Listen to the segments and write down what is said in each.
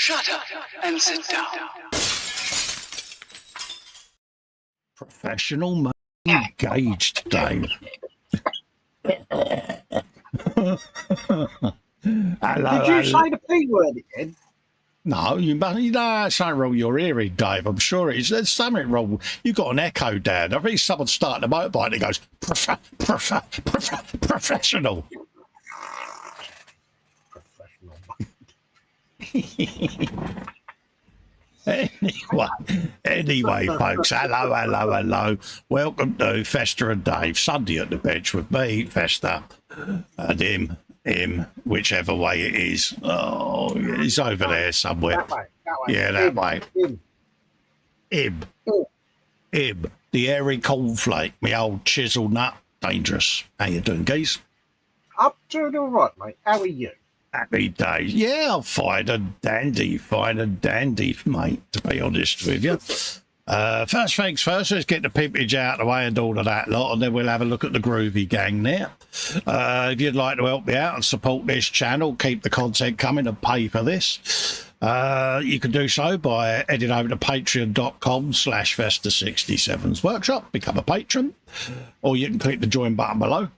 Shut up and sit down. Professional mate engaged, Dave. Hello, Did you say the P word again? No, it's something wrong with your hearing, Dave. I'm sure there's something wrong. You've got an echo, Dad. I think someone's starting a motorbike and it goes, professional. Anyway, folks, hello. Welcome to Festa Dave, Sunday at the bench with me, Festa, and him, whichever way it is. Oh, he's over there somewhere. That way. Yeah, that way. Him, the airy cornflake, me old chisel nut, dangerous. How you doing, geese? I'm doing all right, mate. How are you? Happy days. Yeah, I'm fine and dandy, mate, to be honest with you. First things first, let's get the pimpage out of the way and all of that lot, and then we'll have a look at the groovy gang there. If you'd like to help me out and support this channel, keep the content coming and pay for this, you can do so by heading over to patreon.com/Festa67's workshop, become a patron, or you can click the join button below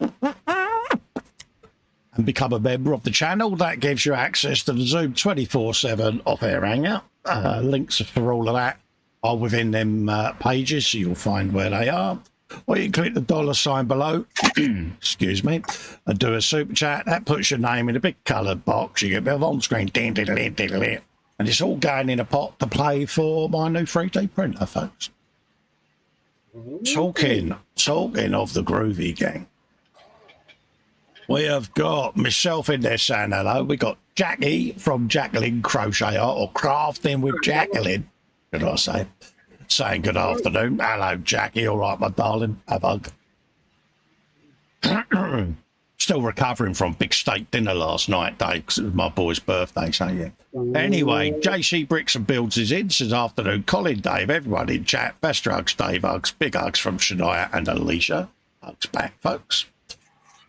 and become a member of the channel. That gives you access to the Zoom 24/7 off-air hangout. Links for all of that are within them pages, so you'll find where they are. Or you can click the $sign below, excuse me, and do a super chat. That puts your name in a big coloured box. You get a bit of on-screen, and it's all going in a pot to play for my new 3D printer, folks. Talking of the groovy gang, we have got myself in there saying hello. We got Jackie from Jacqueline Crochet Art, or Crafting with Jacqueline, should I say. Saying good afternoon. Hello, Jackie. All right, my darling. Have a hug. Still recovering from big steak dinner last night, Dave, because it was my boy's birthday, so yeah. Anyway, JC Bricks and Builds is in, says afternoon. Colin, Dave, everyone in chat. Best hugs, Dave, hugs. Big hugs from Shania and Alicia. Hugs back, folks.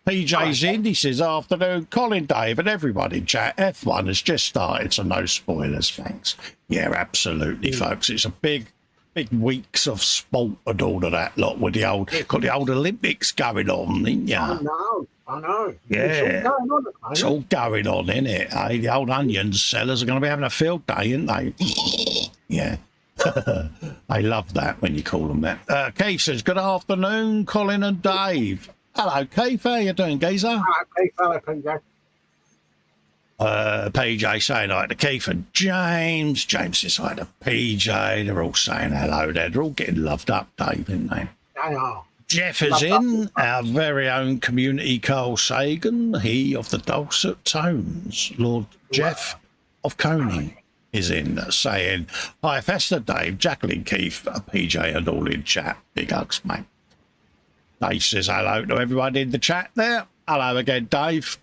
PJ's in, he says afternoon. Colin, Dave, and everyone in chat. F1 has just started, so no spoilers, thanks. Yeah, absolutely, folks. It's a big weeks of sport and all of that lot with the old Olympics going on, isn't ya? I know. Yeah. It's all going on, isn't it? The old onion sellers are going to be having a field day, aren't they? Yeah. I love that when you call them that. Keith says, good afternoon, Colin and Dave. Hello, Keith. How you doing, geezer? Hello, Keith. Hello, PJ. PJ saying hi to Keith and James. James says hi to PJ. They're all saying hello there. They're all getting loved up, Dave, aren't they? They are. Jeff is in, our very own community Carl Sagan, he of the dulcet tones. Lord Jeff of Coney is in, saying, hi, Festa Dave, Jacqueline, Keith, PJ, and all in chat. Big hugs, mate. Dave says hello to everyone in the chat there. Hello again, Dave.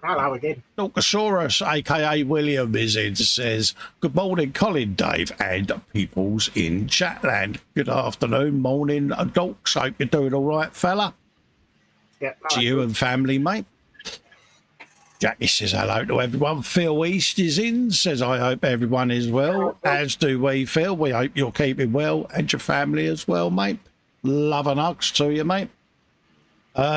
Hello again. Dulcasaurus, a.k.a. William, is in, says, good morning, Colin, Dave, and peoples in chatland. Good afternoon, morning, adults. Hope you're doing all right, fella. Yeah, To you and family, mate. Jackie says hello to everyone. Phil East is in, says, I hope everyone is well, as do we, Phil. We hope you're keeping well, and your family as well, mate. Love and hugs to you, mate.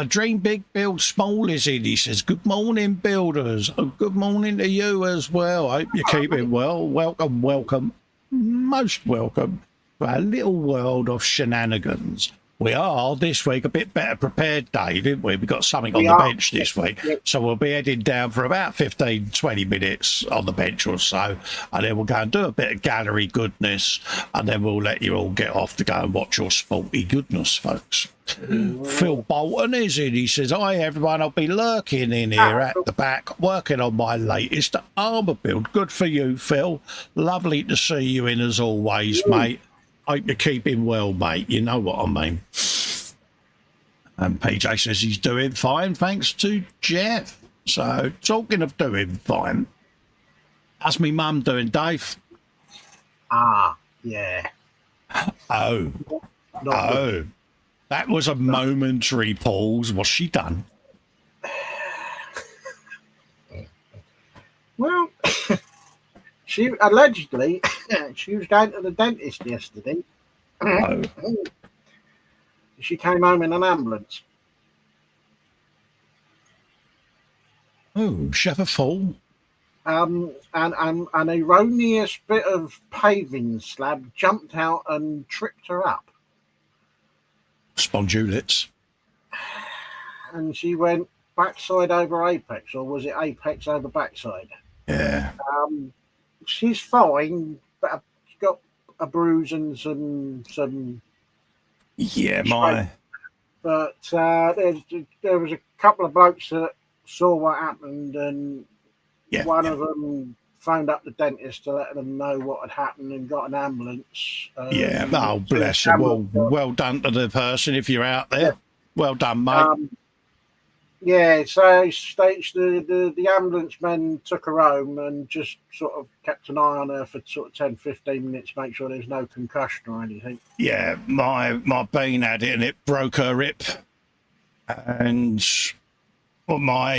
Dream Big Build Small is in. He says, good morning, builders. Oh, good morning to you as well. Hope you're keeping well. Welcome, most welcome to our little world of shenanigans. We are this week a bit better prepared, Dave, didn't we? We've got something on the bench this week. So we'll be heading down for about 15, 20 minutes on the bench or so. And then we'll go and do a bit of gallery goodness. And then we'll let you all get off to go and watch your sporty goodness, folks. Phil Bolton is in. He says, hi, everyone. I'll be lurking in here at the back, working on my latest armour build. Good for you, Phil. Lovely to see you in as always, mate. Hope you're keeping well, mate. You know what I mean. And PJ says he's doing fine, thanks to Jeff. So, talking of doing fine, how's me mum doing, Dave? Yeah. Oh. That was a momentary pause. What's she done? Well, she allegedly she was going to the dentist yesterday. Oh, She came home in an ambulance. oh, she have a fall? And an erroneous bit of paving slab jumped out and tripped her up. Spondulits. And she went backside over apex, or was it apex over backside? Yeah. She's fine, but she's got a bruise and some. Yeah, But there was a couple of blokes that saw what happened, and one of them phoned up the dentist to let them know what had happened and got an ambulance. Yeah. Oh, bless her. Well done to the person if you're out there. Yeah. Well done, mate. Yeah, so the ambulance men took her home and just sort of kept an eye on her for sort of 10, 15 minutes, make sure there's no concussion or anything. Yeah, my bean had it and it broke her rib. And my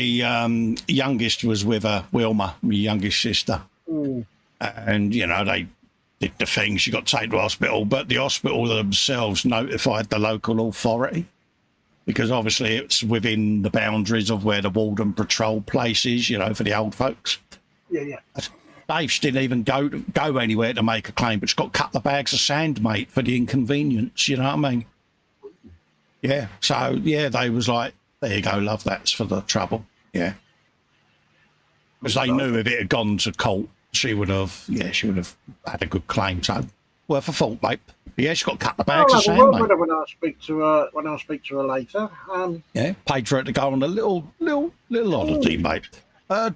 youngest was with her, Wilma, my youngest sister. Mm. And, you know, they did the thing. She got taken to hospital, but the hospital themselves notified the local authority, because obviously it's within the boundaries of where the Walden Patrol place is, you know, for the old folks. Yeah. Dave didn't even go anywhere to make a claim, but she's got a couple of bags of sand, mate, for the inconvenience, you know what I mean? Yeah, so, yeah, they was like, there you go, love, that's for the trouble, yeah. Because they knew if it had gone to court, she would have had a good claim, so worth a thought, mate. Yeah, she's got a couple of bags of sand, mate. When I speak to her later. Yeah, paid for it to go on a little oddity, mate.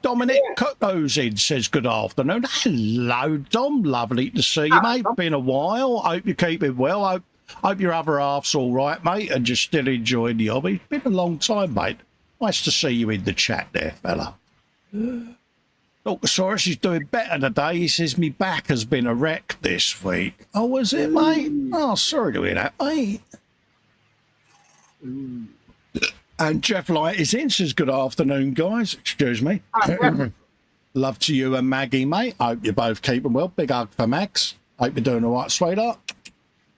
Dominic goes in, says good afternoon. Hello, Dom. Lovely to see you, mate. Been a while. Hope you're keeping well. Hope your other half's all right, mate, and just still enjoying the hobby. Been a long time, mate. Nice to see you in the chat there, fella. Doctosaurus is doing better today. He says me back has been a wreck this week. Oh, was it, mate? Oh, sorry to hear that, mate. And Jeff Light is in, says good afternoon, guys. Excuse me. Love to you and Maggie, mate. Hope you're both keeping well. Big hug for Max. Hope you're doing all right, sweetheart.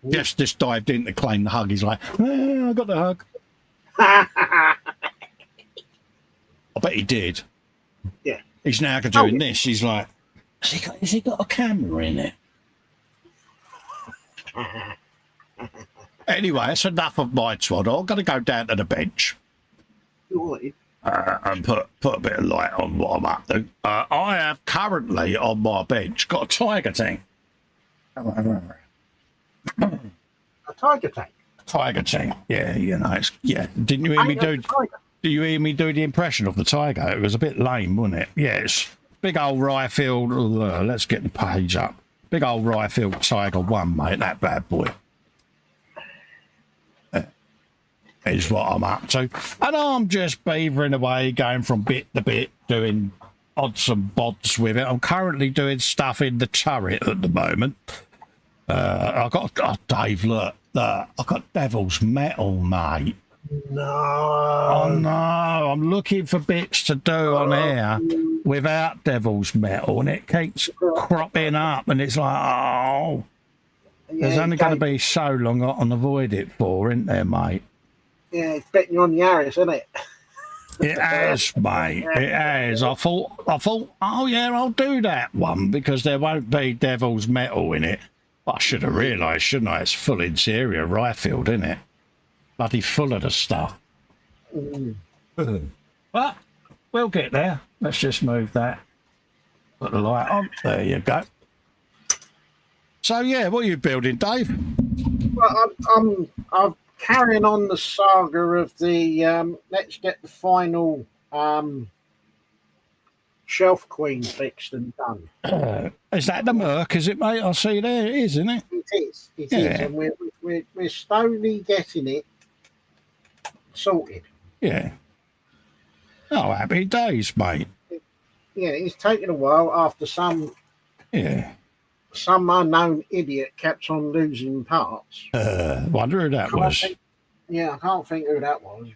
Jeff's just dived in to claim the hug. He's like, I got the hug. I bet he did. Yeah. He's now doing this. He's like, has he got a camera in it? Anyway, that's enough of my twaddle. I'm going to go down to the bench and put a bit of light on what I'm up to. I have currently on my bench got a tiger tank. A tiger tank? Tiger tank. Yeah, you know, Didn't you hear me do... Do you hear me do the impression of the tiger? It was a bit lame, wasn't it? Yes. Big old Ryefield. Let's get the page up. Big old Ryefield Tiger 1, mate. That bad boy. Is what I'm up to. And I'm just beavering away, going from bit to bit, doing odds and bods with it. I'm currently doing stuff in the turret at the moment. Dave, look. I've got Devil's Metal, mate. No. Oh, no. I'm looking for bits to do on air without Devil's Metal, and it keeps cropping up, and it's like, there's only going to be so long I can avoid it for, isn't there, mate? Yeah, it's betting you on the Harris, isn't it? It has, mate. It has. I thought, oh, yeah, I'll do that one because there won't be Devil's Metal in it. I should have realised, shouldn't I? It's full interior Ryefield, isn't it? Bloody full of the stuff. But we'll get there. Let's just move that. Put the light on. There you go. So, yeah, what are you building, Dave? Well, I'm carrying on the saga of the let's get the final Shelf Queen fixed and done. Is that the Merc, is it, mate? I see there. It is, isn't it? It is. It is. And we're slowly getting it sorted. Yeah. Oh, happy days, mate. Yeah, it's taken a while after some unknown idiot kept on losing parts. Wonder who that was. I can't think who that was.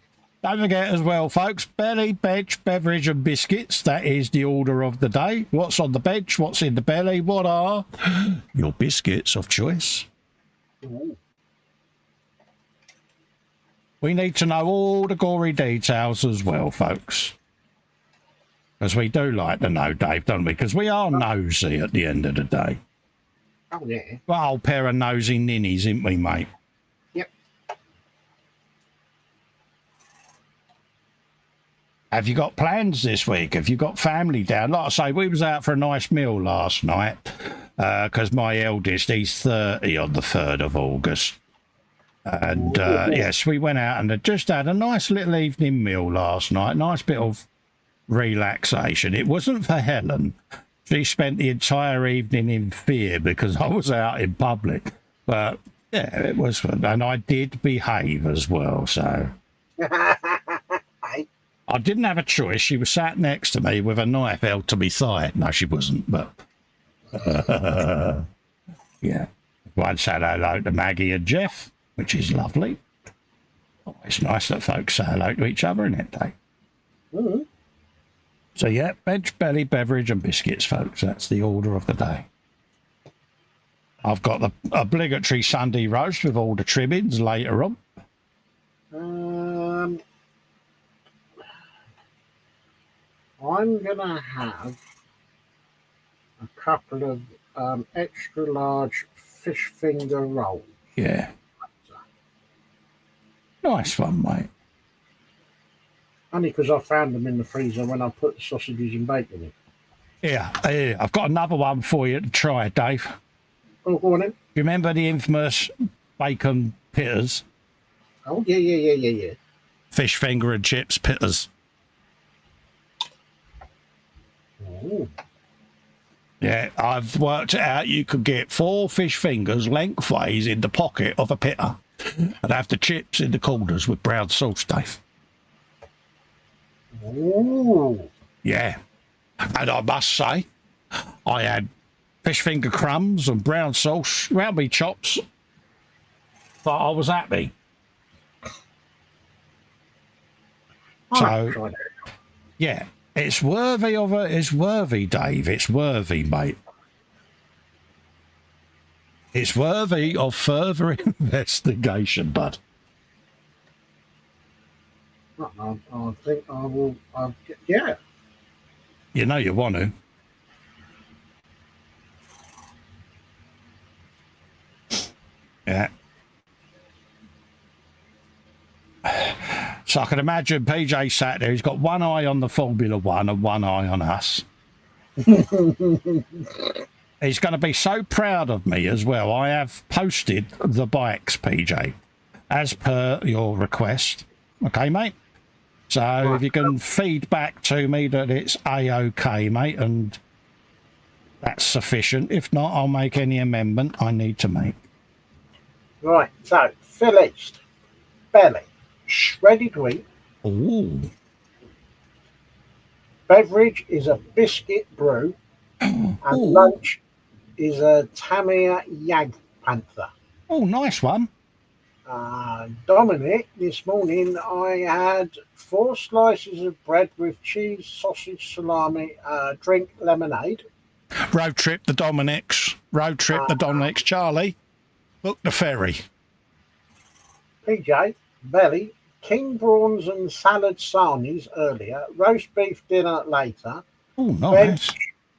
Don't forget as well, folks, belly, bench, beverage and biscuits. That is the order of the day. What's on the bench? What's in the belly? What are your biscuits of choice? Ooh. We need to know all the gory details as well, folks. Because we do like to know, Dave, don't we? Because we are nosy at the end of the day. Oh, yeah. Well, a whole pair of nosy ninnies, ain't we, mate? Yep. Have you got plans this week? Have you got family down? Like I say, we was out for a nice meal last night because my eldest, he's 30 on the 3rd of August. And, yes, we went out and just had a nice little evening meal last night. Nice bit of relaxation. It wasn't for Helen. She spent the entire evening in fear because I was out in public. But, yeah, it was fun. And I did behave as well, so... I didn't have a choice. She was sat next to me with a knife held to my thigh. No, she wasn't, but... yeah. Once had hello to Maggie and Jeff, which is lovely. Oh, it's nice that folks say hello to each other, isn't it, Dave? Mm-hmm. So, yeah, bench, belly, beverage and biscuits, folks. That's the order of the day. I've got the obligatory Sunday roast with all the trimmings later on. I'm going to have a couple of extra large fish finger rolls. Yeah. Nice one, mate. Only because I found them in the freezer when I put the sausages and bacon in. Yeah, I've got another one for you to try, Dave. Oh, go on then. Do you remember the infamous bacon pitters? Oh, yeah. Fish finger and chips pitters. Oh. Yeah, I've worked it out. You could get 4 fish fingers lengthways in the pocket of a pitter and have the chips in the corners with brown sauce, Dave. Ooh. Yeah. And I must say, I had fish finger crumbs and brown sauce round me chops, but I was happy. So, yeah, it's worthy of it. It's worthy, Dave. It's worthy, mate. It's worthy of further investigation, bud. I think I will. Yeah. You know you want to. Yeah. So I can imagine PJ sat there. He's got one eye on the Formula One and one eye on us. He's going to be so proud of me as well. I have posted the bikes, PJ, as per your request. Okay, mate? So if you can feed back to me that it's A-OK, mate, and that's sufficient. If not, I'll make any amendment I need to make. Right, so fill east, belly, shredded wheat. Ooh. Beverage is a biscuit brew, and lunch is a Tamiya Yag Panther. Oh, nice one. Dominic, this morning I had 4 slices of bread with cheese, sausage, salami, drink lemonade. Road trip the Dominics. Road trip the Dominics. Charlie, book the ferry. PJ, belly, king prawns and salad sarnies earlier, roast beef dinner later. Oh, nice.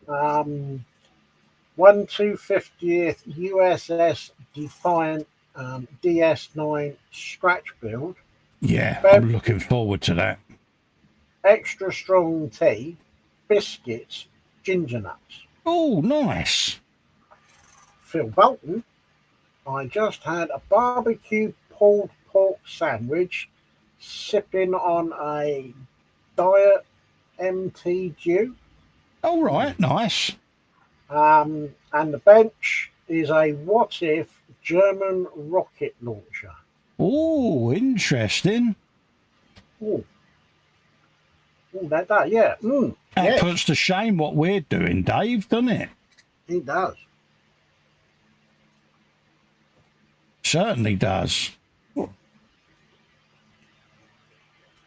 Bench, 1/250th USS Defiant DS9 scratch build. Yeah, I'm looking forward to that. Extra strong tea, biscuits, ginger nuts. Oh, nice. Phil Bolton, I just had a barbecue pulled pork sandwich, sipping on a Diet MT Dew. All right, nice. And the bench is a What If German rocket launcher. Oh, interesting. Oh, that, yeah. That puts to shame what we're doing, Dave, doesn't it? It does. Certainly does.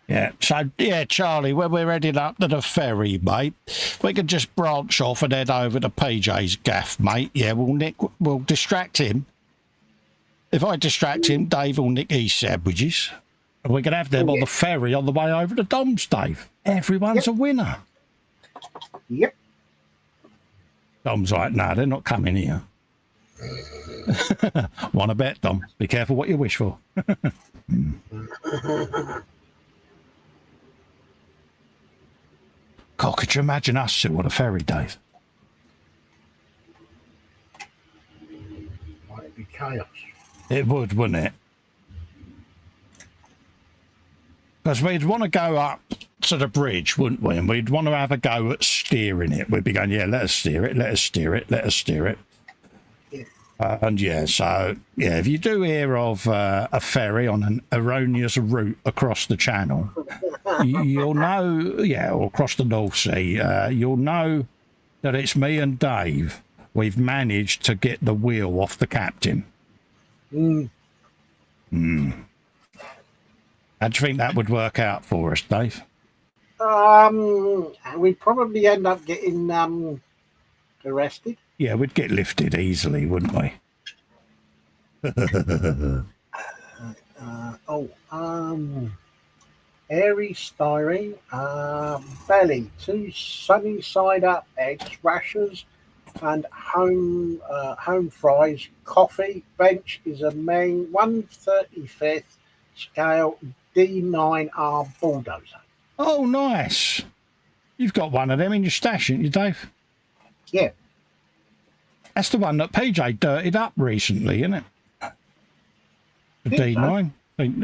Yeah, so, yeah, Charlie, when we're heading up to the ferry, mate, we can just branch off and head over to PJ's gaff, mate. Yeah, we'll distract him. If I distract him, Dave will nick his sandwiches. And we can have them on the ferry on the way over to Dom's, Dave. Everyone's a winner. Yep. Dom's like, no, they're not coming here. Want to bet, Dom? Be careful what you wish for. God, could you imagine us two on a ferry, Dave? Might be chaos. It would, wouldn't it? Because we'd want to go up to the bridge, wouldn't we? And we'd want to have a go at steering it. We'd be going, yeah, let us steer it, let us steer it, let us steer it. Yeah. And yeah, so, yeah, if you do hear of a ferry on an erroneous route across the channel, you'll know, yeah, or across the North Sea, you'll know that it's me and Dave. We've managed to get the wheel off the captain. How do you think that would work out for us, Dave? We'd probably end up getting arrested. Yeah, we'd get lifted easily, wouldn't we? Airy styrene, belly, 2 sunny side up eggs, rashers, and home fries. Coffee. Bench is a main 1/35 scale D9R bulldozer. Oh, nice. You've got one of them in your stash, haven't you, Dave? Yeah. That's the one that PJ dirtied up recently, isn't it? The D9.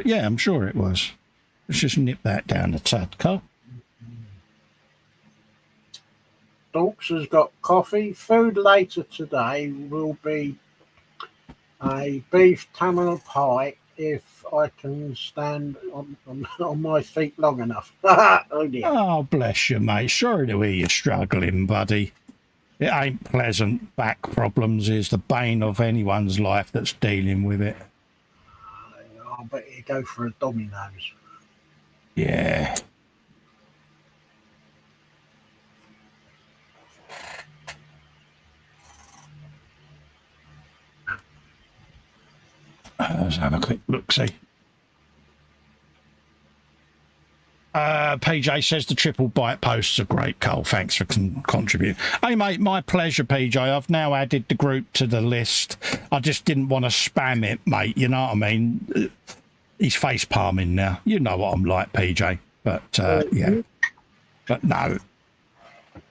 Yeah, I'm sure it was. Let's just nip that down a tad, Carl. Dorks has got coffee. Food later today will be a beef tamale pie if I can stand on my feet long enough. Oh, dear. Oh, bless you, mate. Sorry to hear you're struggling, buddy. It ain't pleasant. Back problems is the bane of anyone's life that's dealing with it. I bet you go for a Domino's. Yeah. Let's have a quick look-see. PJ says the triple bite posts are great, Cole. Thanks for contributing. Hey, mate, my pleasure, PJ. I've now added the group to the list. I just didn't want to spam it, mate. You know what I mean? He's face palming now. You know what I'm like, PJ. But, yeah. But no. As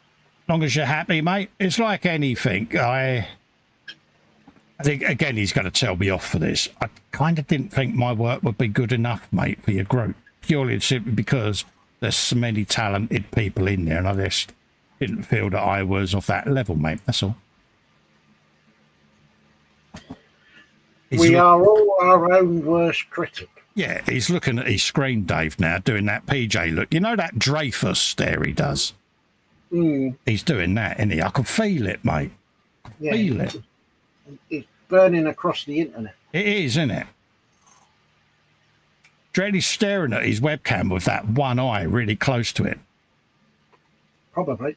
long as you're happy, mate. It's like anything. I think, again, he's going to tell me off for this. I kind of didn't think my work would be good enough, mate, for your group. Purely and simply because there's so many talented people in there, and I just didn't feel that I was of that level, mate. That's all. We are all our own worst critic. Yeah, he's looking at his screen, Dave, now, doing that PJ look. You know that Dreyfus stare he does? He's doing that, isn't he? I can feel it, mate. Yeah, Feel it. It's burning across the internet. It is, isn't it? He's staring at his webcam with that one eye really close to it. Probably.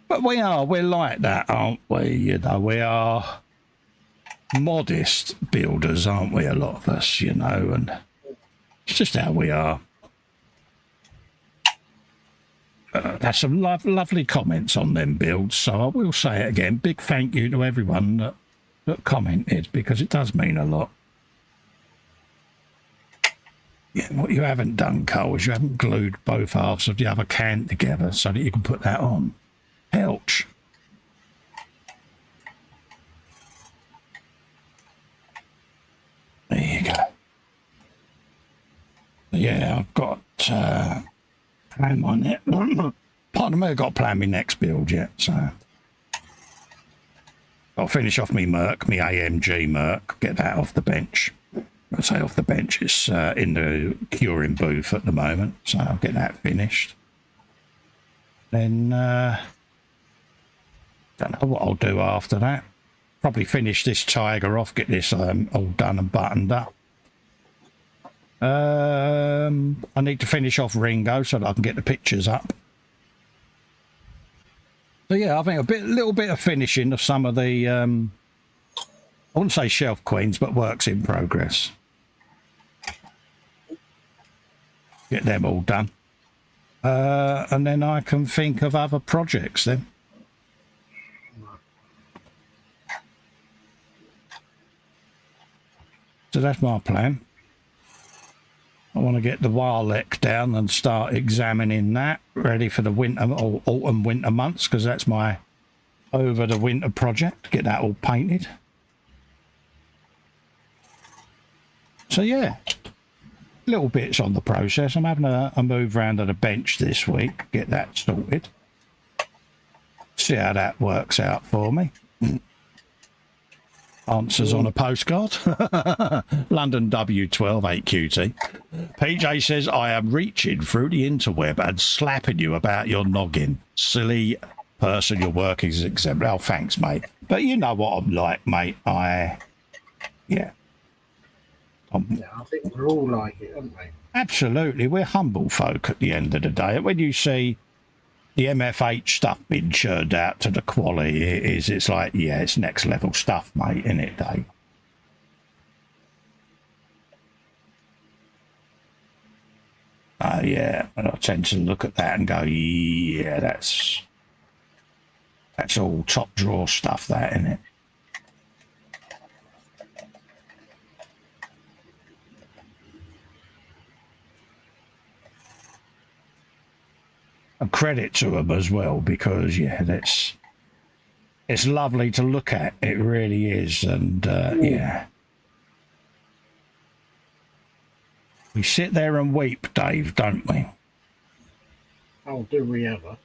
But we're like that, aren't we? You know, we are modest builders, aren't we? A lot of us, you know, and it's just how we are. That's some lovely comments on them builds, so I will say it again. Big thank you to everyone that commented, because it does mean a lot. Yeah, what you haven't done, Cole, is you haven't glued both halves of the other can together so that you can put that on. Ouch. There you go. Yeah, I've got plan on it. Pardon me, I've got to plan my next build yet, so I'll finish off me Merc, me AMG Merc, get that off the bench. I say off the bench, it's in the curing booth at the moment, so I'll get that finished. Then Don't know what I'll do after that. Probably finish this tiger off, get this all done and buttoned up. I need to finish off Ringo so that I can get the pictures up. So yeah, I think a little bit of finishing of some of the, I wouldn't say shelf queens, but works in progress. Get them all done. And then I can think of other projects then. So that's my plan. I want to get the Warlek down and start examining that, ready for the winter or autumn winter months, because that's my over the winter project. Get that all painted. So yeah, little bits on the process. I'm having a move around to the bench this week, get that sorted. See how that works out for me. Answers on a postcard. London W12 8QT. PJ says, I am reaching through the interweb and slapping you about your noggin. Silly person, your work is exempt. Oh, thanks, mate. But you know what I'm like, mate. Yeah. Yeah, I think we're all like it, aren't we? Absolutely. We're humble folk at the end of the day. When you see the MFH stuff being churned out to the quality it is, it's like, yeah, it's next level stuff, mate, isn't it, Dave? Yeah, and I tend to look at that and go, yeah, that's all top drawer stuff, that, isn't it? And credit to them as well, because yeah, it's lovely to look at. It really is, and yeah, we sit there and weep, Dave, don't we? Oh, do we ever?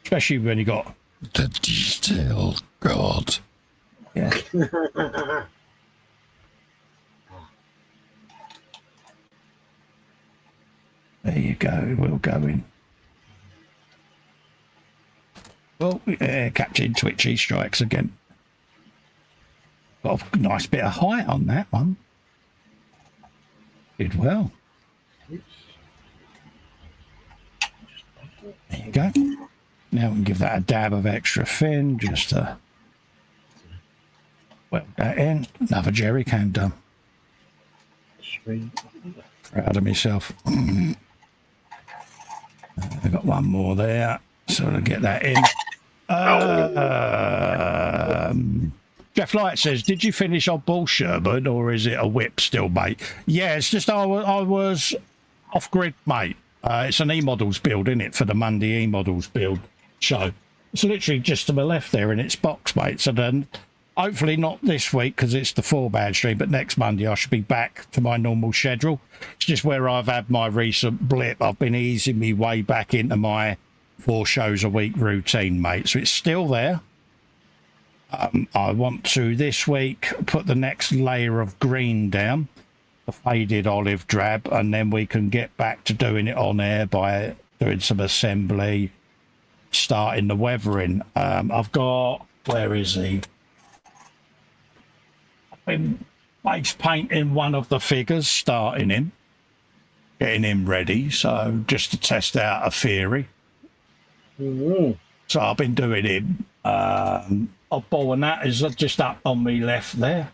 Especially when you got the detail, God. Yeah. There you go, we'll go in. Well, Captain Twitchy strikes again. Got a nice bit of height on that one. Did well. There you go. Now we can give that a dab of extra fin, just to weld that in. Another jerry can done. Proud of myself. I've got one more there, so I'll get that in. Jeff Light says, did you finish on Bull Sherman, or is it a whip still, mate? Yeah, it's just I was off-grid, mate. It's an E-Models build, isn't it, for the Monday E-Models build show. It's literally just to my left there in its box, mate. So then, hopefully not this week because it's the 4-bad stream, but next Monday I should be back to my normal schedule. It's just where I've had my recent blip. I've been easing me way back into my 4 shows a week routine, mate. So it's still there. I want to this week put the next layer of green down, the faded olive drab, and then we can get back to doing it on air by doing some assembly, starting the weathering. I've got, where is he? I've been base painting one of the figures, starting him, getting him ready, so just to test out a theory. Mm-hmm. So I've been doing him. Oddball, and that is just up on me left there.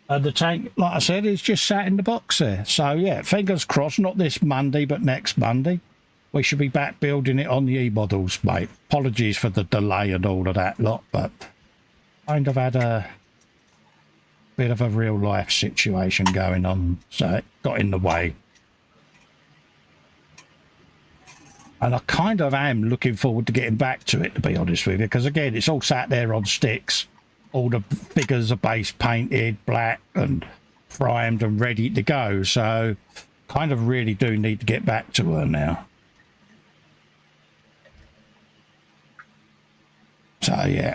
The tank, like I said, is just sat in the box there. So yeah, fingers crossed, not this Monday, but next Monday. We should be back building it on the E-Models, mate. Apologies for the delay and all of that lot, but kind of had a bit of a real life situation going on, so it got in the way. And I kind of am looking forward to getting back to it, to be honest with you, because again, it's all sat there on sticks. All the figures are base painted, black and primed and ready to go. So kind of really do need to get back to her now. So yeah.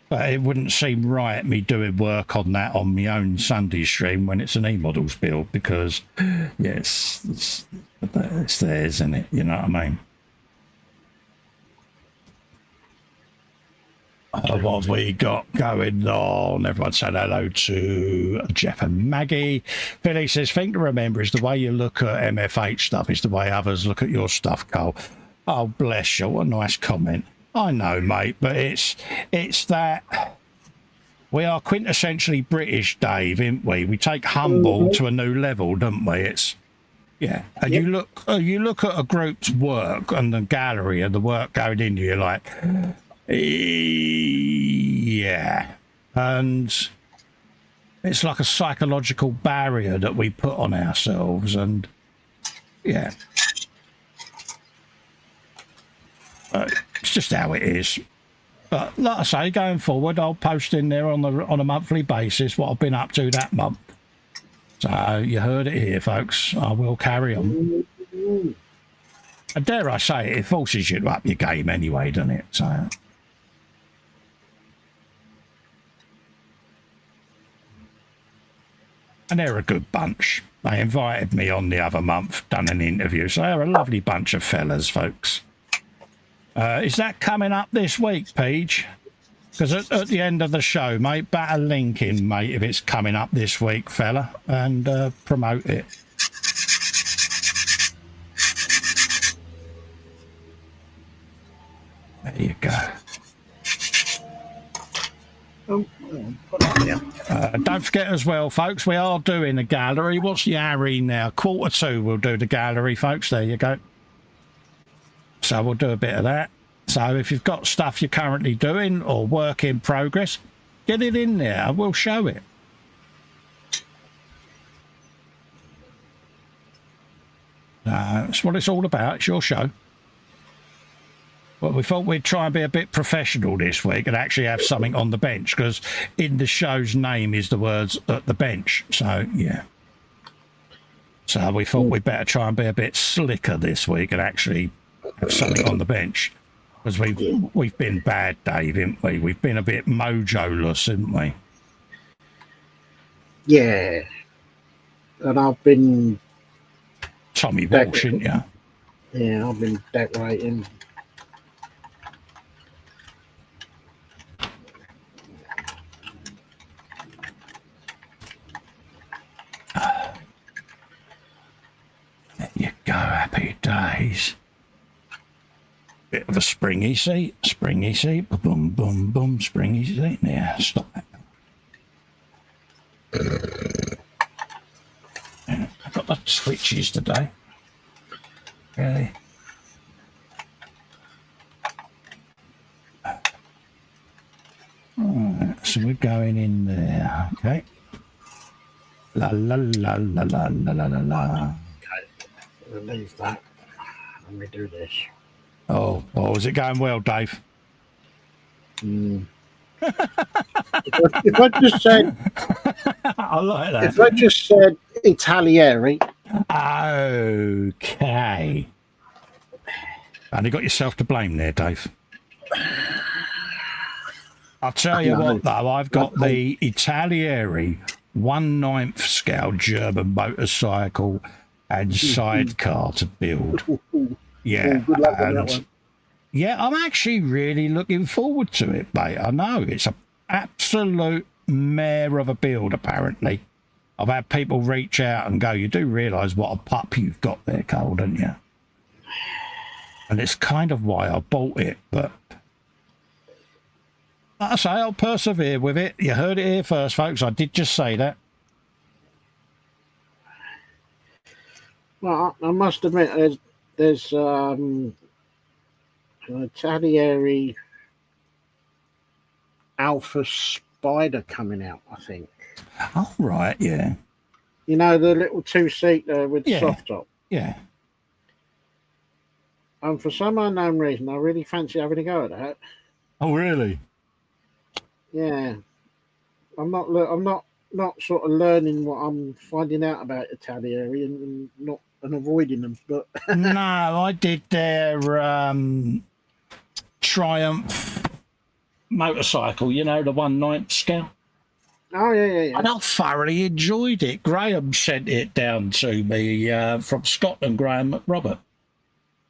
But it wouldn't seem right me doing work on that on my own Sunday stream when it's an E-models build, because, yes, it's theirs, isn't it? You know what I mean? What have we got going on? Everyone said hello to Jeff and Maggie. Billy says, thing to remember is the way you look at MFH stuff is the way others look at your stuff, Cole. Oh, bless you. What a nice comment. I know, mate, but it's that we are quintessentially British, Dave, ain't we? We take humble to a new level, don't we? It's yeah. And you look at a group's work and the gallery and the work going into, you're like, yeah. And it's like a psychological barrier that we put on ourselves, and yeah. It's just how it is. But like I say, going forward, I'll post in there on a monthly basis what I've been up to that month. So you heard it here, folks. I will carry on. And dare I say it forces you to up your game anyway, doesn't it? So. And they're a good bunch. They invited me on the other month, done an interview. So they're a lovely bunch of fellas, folks. Is that coming up this week, Paige? Because at the end of the show, mate, batter link in, mate, if it's coming up this week, fella, and promote it. There you go. Don't forget as well, folks, we are doing a gallery. What's the hour now? 1:45 we'll do the gallery, folks. There you go. So we'll do a bit of that. So if you've got stuff you're currently doing or work in progress, get it in there and we'll show it. That's what it's all about. It's your show. Well, we thought we'd try and be a bit professional this week and actually have something on the bench, because in the show's name is the words "at the bench." So, yeah. So we thought we'd better try and be a bit slicker this week and actually have something on the bench. Because we've been bad, Dave, haven't we? We've been a bit mojo-less, haven't we? Yeah. And I've been... Tommy Walsh, haven't you? Yeah, I've been decorating. There you go, happy days. Bit of a springy seat, boom, boom, boom, springy seat. Yeah, stop that. I've got the switches today. Really? Alright, so we're going in there, okay. La la la la la la la la la. Okay, we'll leave that. Let me do this. Oh, is it going well, Dave? If I just said, I like that. If I just said Italieri. Okay. And you got yourself to blame there, Dave. I'll tell you what, though, I've got the Italieri 1/9 scale German motorcycle and sidecar to build. Yeah, good luck with that one. Yeah, I'm actually really looking forward to it, mate. I know it's an absolute mare of a build, apparently. I've had people reach out and go, you do realise what a pup you've got there, Cole, don't you? And it's kind of why I bought it, but like I say, I'll persevere with it. You heard it here first, folks. I did just say that. Well, I must admit, there's an Italieri Alpha Spider coming out, I think. Oh, right, yeah. You know, the little two-seater with the soft top. Yeah. And for some unknown reason, I really fancy having a go at that. Oh, really? Yeah. I'm not sort of learning what I'm finding out about Italieri and avoiding them, but no, I did their Triumph motorcycle, you know, the 1/9 scale. Oh, yeah. And I thoroughly enjoyed it. Graham sent it down to me from Scotland, Graham McRobert.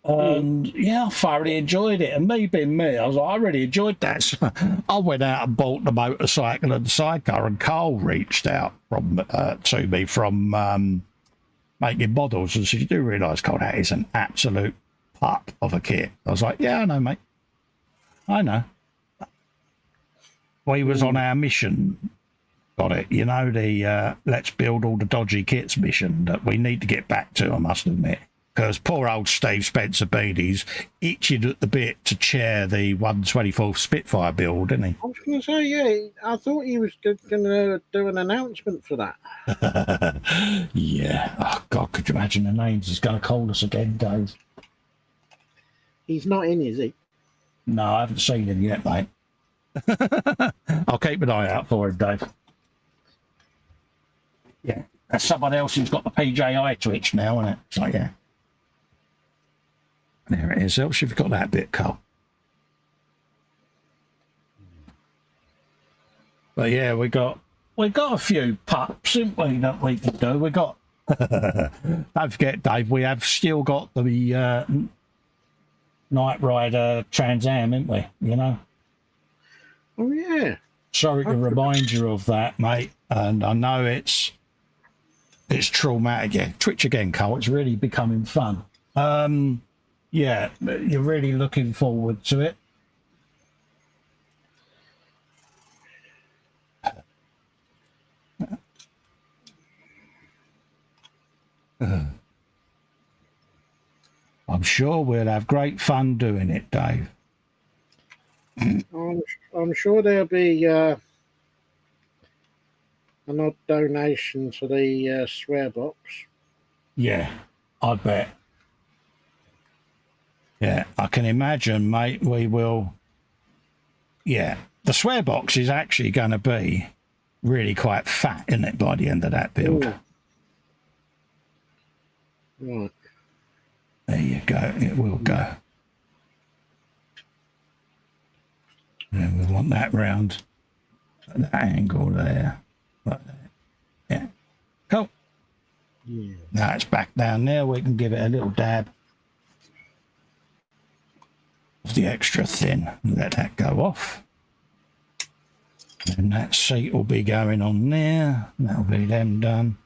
And yeah, I thoroughly enjoyed it. And me being me, I was like, I really enjoyed that. So I went out and bought the motorcycle and sidecar, and Carl reached out to me from making models and said, you do realise, Carl, that is an absolute pup of a kit. I was like, yeah, I know, mate. I know. We was on our mission. Got it. You know, the let's build all the dodgy kits mission that we need to get back to, I must admit. Because poor old Steve Spencer Beanie's itching at the bit to chair the 124th Spitfire build, isn't he? I was going to say, yeah, I thought he was going to do an announcement for that. Yeah. Oh, God, could you imagine the names he's going to call us again, Dave? He's not in, is he? No, I haven't seen him yet, mate. I'll keep an eye out for him, Dave. Yeah. That's someone else who's got the PJI Twitch now, isn't it? So, yeah. There it is. Else you've got that bit, Carl. But yeah, we got a few pups, haven't we, that we can do. We got don't forget, Dave, we have still got the Night Rider Trans Am, haven't we? You know? Oh yeah. Sorry to remind you of that, mate. And I know it's traumatic. Yeah, Twitch again, Carl. It's really becoming fun. Yeah, you're really looking forward to it. I'm sure we'll have great fun doing it, Dave. I'm sure there'll be an odd donation to the swear box. Yeah, I bet. Yeah, I can imagine, mate, we will. Yeah, the swear box is actually going to be really quite fat, isn't it, by the end of that build? Right. There you go, it will go. And we want that round, that angle there. Like that. Yeah, cool. Yeah. Now it's back down there, we can give it a little dab of the extra thin, let that go off. And that seat will be going on there, that'll be them done.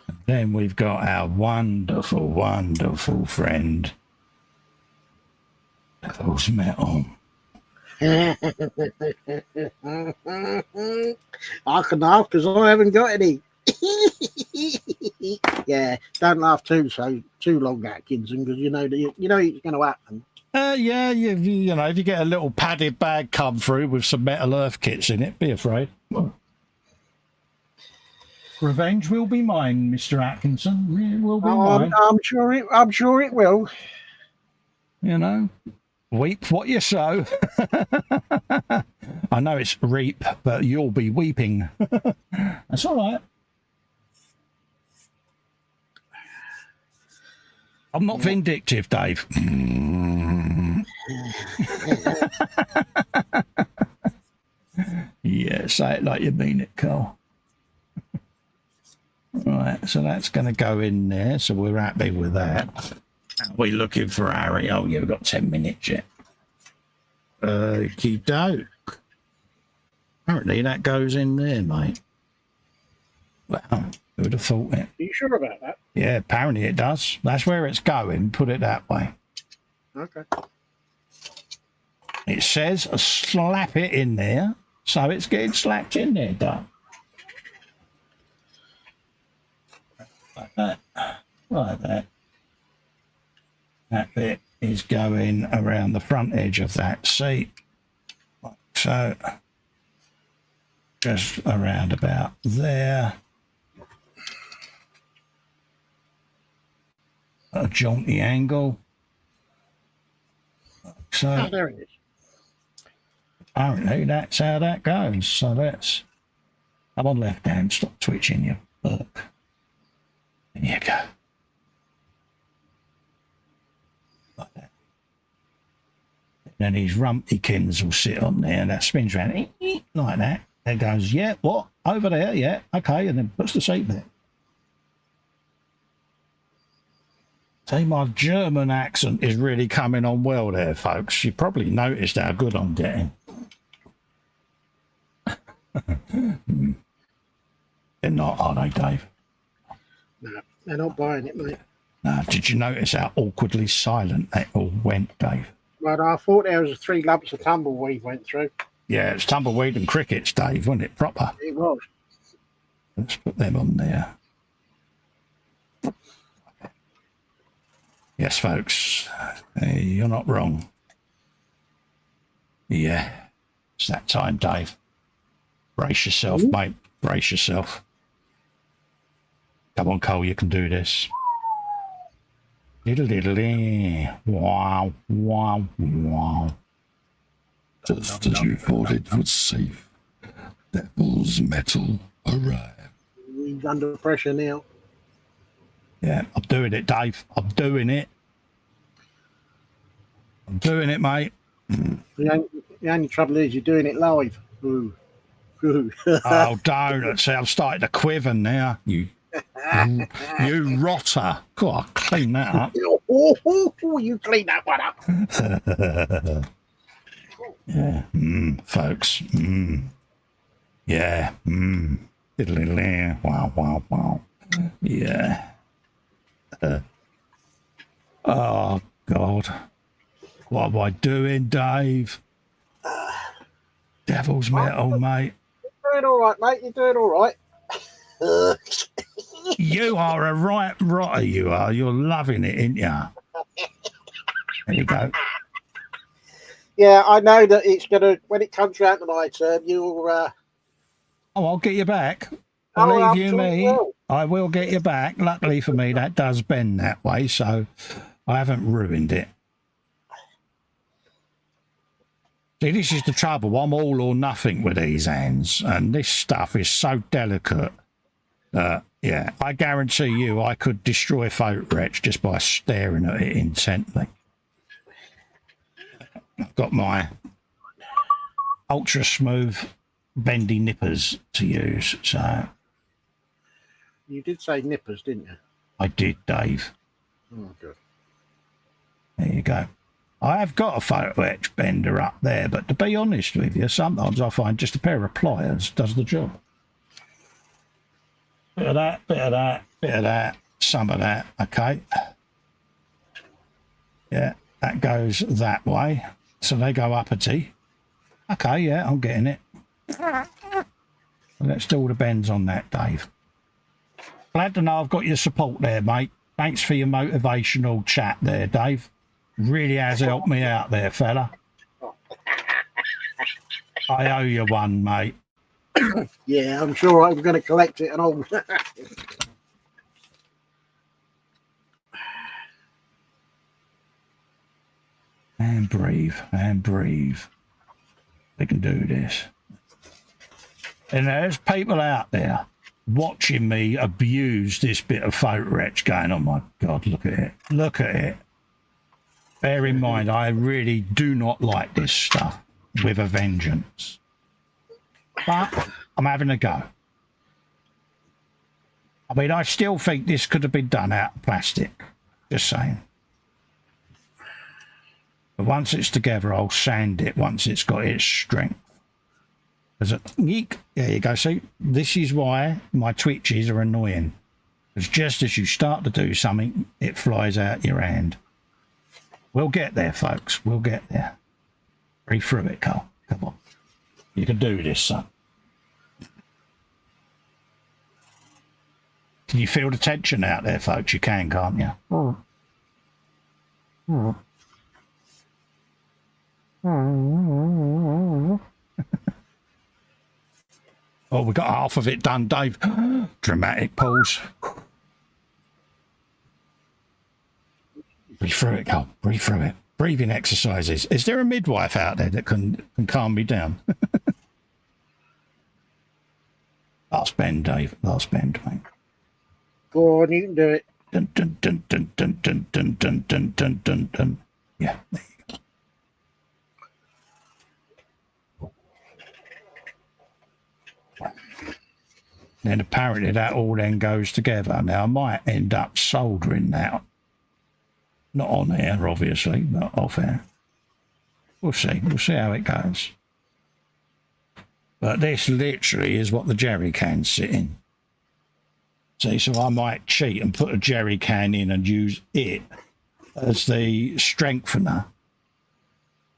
And then we've got our wonderful, wonderful friend, Devil's Metal. I can laugh because I haven't got any. Yeah, don't laugh too long, Atkinson, because you know it's going to happen. Yeah, you know, if you get a little padded bag come through with some Metal Earth kits in it, be afraid. Revenge will be mine, Mr. Atkinson. It will be mine. I'm sure it will. You know, weep what you sow. I know it's reap, but you'll be weeping. That's all right. I'm not vindictive, Dave. Yeah, say it like you mean it, Carl. Right, so that's going to go in there, so we're happy with that. We're looking for Harry. Oh, yeah, we've got 10 minutes yet. Okie doke. Apparently that goes in there, mate. Well, who would have thought it? Are you sure about that? Yeah, apparently it does. That's where it's going, put it that way. Okay. It says slap it in there, so it's getting slapped in there, done. Like that. Like that. That bit is going around the front edge of that seat. Like so. Just around about there. A jaunty angle. Like so. Oh, there it is. Apparently that's how that goes. So that's. I'm on left hand. Stop twitching, you buck. There you go. Like that. There Then his rumpykins will sit on there and that spins around like that. And goes, yeah, what? Over there, yeah, okay, and then puts the seat back. See, my German accent is really coming on well there, folks. You probably noticed how good I'm getting. They're not, are they, Dave? No, they're not buying it, mate. No, did you notice how awkwardly silent that all went, Dave? Well, I thought there was 3 lumps of tumbleweed went through. Yeah, it's tumbleweed and crickets, Dave, wasn't it? Proper. It was. Let's put them on there. Yes, folks, you're not wrong. Yeah, it's that time, Dave. Brace yourself, mate. Brace yourself. Come on, Cole, you can do this. Diddle diddle. Wow, wow, wow. Just as you thought it was safe, Devil's Metal arrived. He's under pressure now. Yeah, I'm doing it, Dave. I'm doing it. I'm doing it, mate. The only trouble is you're doing it live. Ooh. Ooh. Oh, don't. See, I'm starting to quiver now. You rotter. God, I'll clean that up. You clean that one up. Yeah, folks. Yeah. Diddle-diddle-dee. Wow, wow, wow. Yeah. Oh, God. What am I doing, Dave? Devil's Metal, mate. You're doing all right, mate. You're doing all right. You are a right rotter, you are. You're loving it, ain't you? There you go. Yeah, I know that it's going to, when it comes round to my turn, you'll... Oh, I'll get you back. Oh, Believe you I'm sure me, you will. I will get you back. Luckily for me, that does bend that way, so I haven't ruined it. See, this is the trouble. I'm all or nothing with these hands, and this stuff is so delicate. Yeah, I guarantee you I could destroy Photo Etch just by staring at it intently. I've got my ultra smooth bendy nippers to use, so... You did say nippers, didn't you? I did, Dave. Oh, good. There you go. I have got a Photo Etch bender up there, but to be honest with you, sometimes I find just a pair of pliers does the job. Bit of that, bit of that, bit of that, some of that, okay. Yeah, that goes that way. So they go uppity. Okay, yeah, I'm getting it. Let's do all the bends on that, Dave. Glad to know I've got your support there, mate. Thanks for your motivational chat there, Dave. Really has helped me out there, fella. I owe you one, mate. Yeah, I'm sure I'm going to collect it and all. And breathe, and breathe. We can do this. And there's people out there watching me abuse this bit of Photo Etch going, oh my God, look at it. Look at it. Bear in mind, I really do not like this stuff with a vengeance. But I'm having a go. I mean, I still think this could have been done out of plastic. Just saying. But once it's together, I'll sand it once it's got its strength. There's a yeek. There you go. See, this is why my twitches are annoying. Because just as you start to do something, it flies out your hand. We'll get there, folks. We'll get there. Breathe through it, Carl. Come on. You can do this, son. Can you feel the tension out there, folks? You can, can't you? Oh. Oh. Oh, we got half of it done, Dave. Dramatic pause. Breathe through it, Carl. Breathe through it. Breathing exercises. Is there a midwife out there that can calm me down? Last bend, Dave. Last bend, mate. Go on, you can do it. Dun, dun, dun, dun, dun, dun, dun, dun, dun, dun, dun, dun. Yeah, there you go. Then apparently that all then goes together. Now I might end up soldering that. Not on air, obviously, but off air. We'll see. We'll see how it goes. But this literally is what the jerry cans sit in. See, so I might cheat and put a jerry can in and use it as the strengthener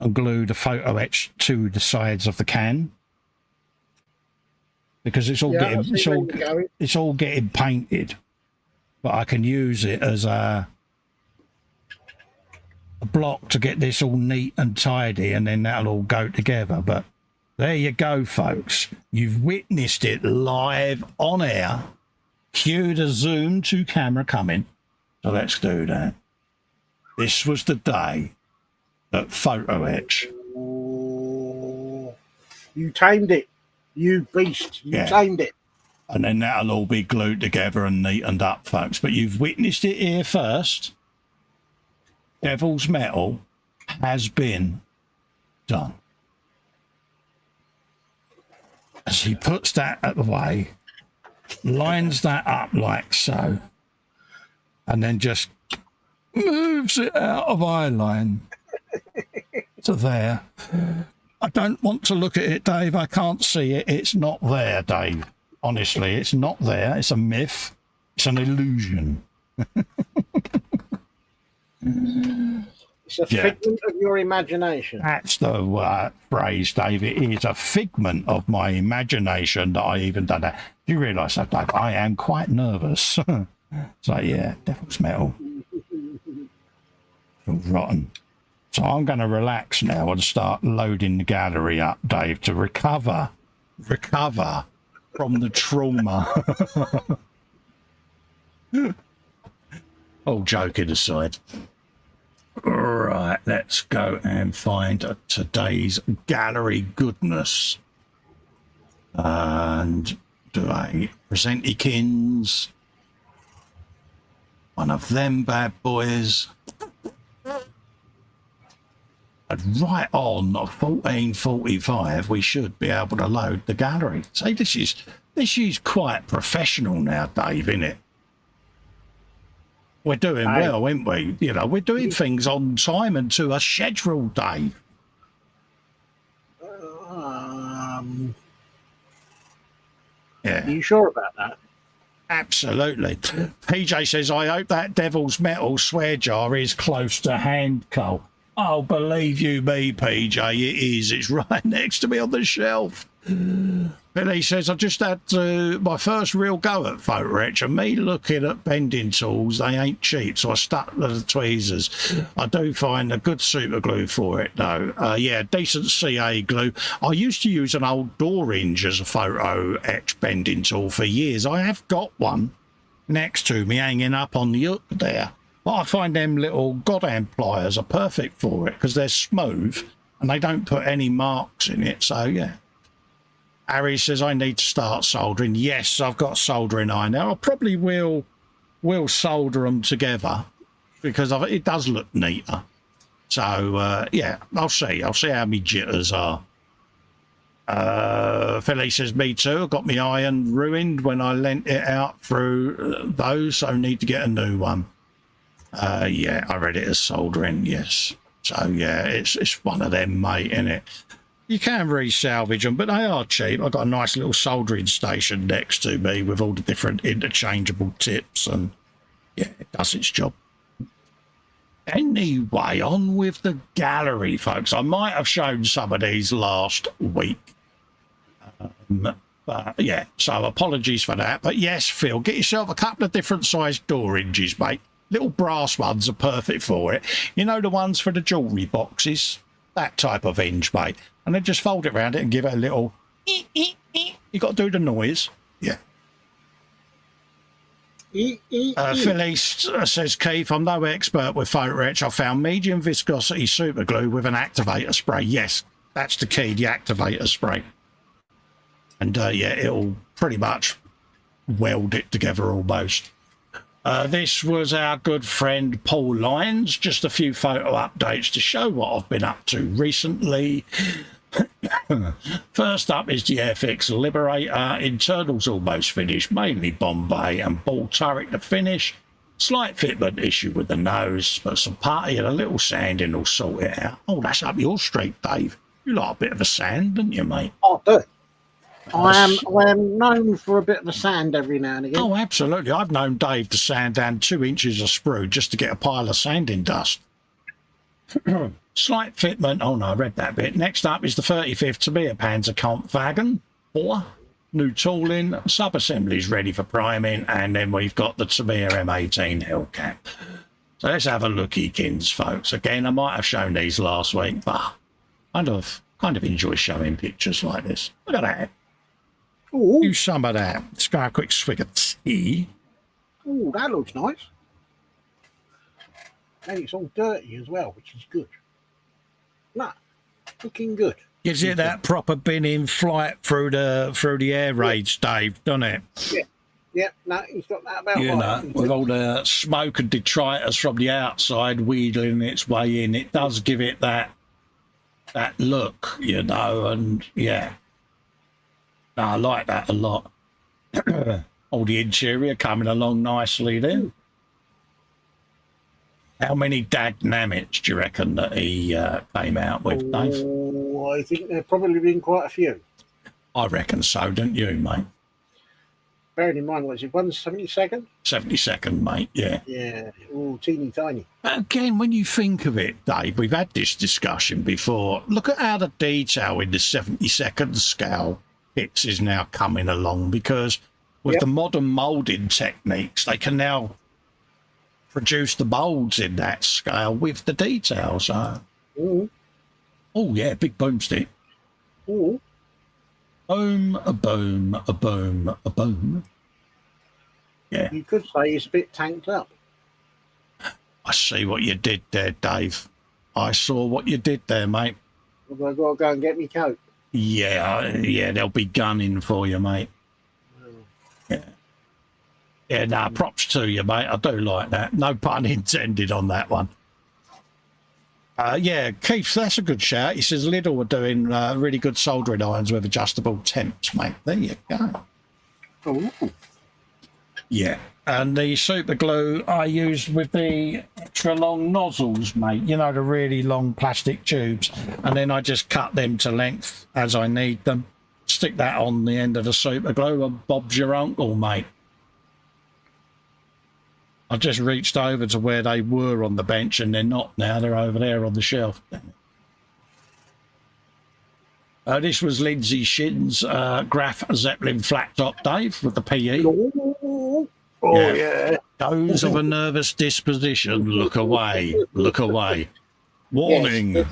and glue the photo etch to the sides of the can. Because it's all getting painted, but I can use it as a block to get this all neat and tidy, and then that'll all go together. But there you go, folks. You've witnessed it live on air. Cue the zoom to camera coming. So let's do that. This was the day that photo etch. You tamed it. You beast. You tamed it. And then that'll all be glued together and neatened up, folks. But you've witnessed it here first. Devil's Metal has been done. As he puts that out the way, lines that up like so, and then just moves it out of eye line to there. I don't want to look at it, Dave. I can't see it. It's not there, Dave. Honestly, it's not there. It's a myth. It's an illusion. It's a figment of your imagination. That's the phrase, Dave. It is a figment of my imagination that I even done that. Do you realise that, Dave? I am quite nervous. So, yeah, Devil's Metal. All rotten. So I'm going to relax now and start loading the gallery up, Dave, to recover from the trauma. All joking aside. Right, let's go and find today's gallery goodness. And do a Presentikins. One of them bad boys. And right on 14:45, we should be able to load the gallery. See, this is quite professional now, Dave, isn't it? We're doing well, aren't we? You know, we're doing things on time and to a schedule, Dave. Yeah. Are you sure about that? Absolutely. PJ says, I hope that Devil's Metal swear jar is close to hand, Cole. Oh, believe you me, PJ, it is. It's right next to me on the shelf. Billy says, I just had my first real go at photo etch, and me looking at bending tools, they ain't cheap, so I stuck to the tweezers. I do find a good super glue for it, though. Yeah, decent CA glue. I used to use an old door hinge as a photo etch bending tool for years. I have got one next to me hanging up on the hook there. But I find them little goddamn pliers are perfect for it because they're smooth and they don't put any marks in it. So, yeah. Harry says, I need to start soldering. Yes, I've got soldering iron now. I probably will solder them together because it does look neater. So, yeah, I'll see. I'll see how my jitters are. Philly says, me too. I got my iron ruined when I lent it out through those, so need to get a new one. Yeah, I read it as soldering, yes. So, yeah, it's one of them, mate, innit? You can re-salvage them, but they are cheap. I've got a nice little soldering station next to me with all the different interchangeable tips, and, yeah, it does its job. Anyway, on with the gallery, folks. I might have shown some of these last week. But, yeah, so apologies for that. But, yes, Phil, get yourself a couple of different sized door hinges, mate. Little brass ones are perfect for it. You know, the ones for the jewellery boxes? That type of hinge, mate. And then just fold it around it and give it a little... You got to do the noise. Yeah. Philly says, Keith, I'm no expert with photo etch. I found medium viscosity super glue with an activator spray. Yes, that's the key, the activator spray. And, yeah, it'll pretty much weld it together almost. This was our good friend Paul Lyons. Just a few photo updates to show what I've been up to recently. First up is the Airfix Liberator. Internals almost finished, mainly bomb bay and ball turret to finish. Slight fitment issue with the nose, but some party and a little sanding will sort it out. Oh, that's up your street, Dave. You like a bit of a sand, don't you, mate? I do. I am known for a bit of a sand every now and again. Oh, absolutely. I've known Dave to sand down 2 inches of sprue just to get a pile of sanding dust. Slight fitment. Oh, no, I read that bit. Next up is the 35th Tabea Panzerkampfwagen. 4. New tooling, sub-assemblies ready for priming, and then we've got the Tabea M18 Hellcat. So let's have a looky, kins, folks. Again, I might have shown these last week, but kind of enjoy showing pictures like this. Look at that. Ooh. Do some of that. Let's go have a quick swig of tea. Oh, that looks nice. And it's all dirty as well, which is good. No, looking good. Gives it that proper binning flight through the air raids, Dave, doesn't it? Yeah. Yeah, no, he's got that about You right. know, with all the smoke and detritus from the outside wheedling its way in, it does give it that look, you know, and yeah. No, I like that a lot. All the interior coming along nicely then. How many dynamics do you reckon that he came out with, Dave? Oh, I think there probably been quite a few. I reckon so, don't you, mate? Bearing in mind, was it 172nd? 72nd, mate, yeah. Yeah, all teeny tiny. Again, when you think of it, Dave, we've had this discussion before. Look at how the detail in the 72nd scale bits is now coming along, because with the modern moulding techniques, they can now produce the moulds in that scale with the details. So. Oh, yeah, big boomstick. Ooh. Boom, a boom, a boom, a boom. Yeah. You could say he's a bit tanked up. I see what you did there, Dave. I saw what you did there, mate. Have I got to go and get me coat? Yeah, they'll be gunning for you, mate. Yeah. Yeah, nah, props to you, mate. I do like that. No pun intended on that one. Yeah, Keith, that's a good shout. He says Lidl were doing really good soldering irons with adjustable temps, mate. There you go. Oh. Yeah, and the super glue I use with the extra long nozzles, mate. You know, the really long plastic tubes. And then I just cut them to length as I need them. Stick that on the end of the super glue and Bob's your uncle, mate. I just reached over to where they were on the bench and they're not now. They're over there on the shelf. This was Lindsay Shin's Graf Zeppelin flat top, Dave, with the PE. Oh, yeah. Those of a nervous disposition, look away, look away. Warning, yes.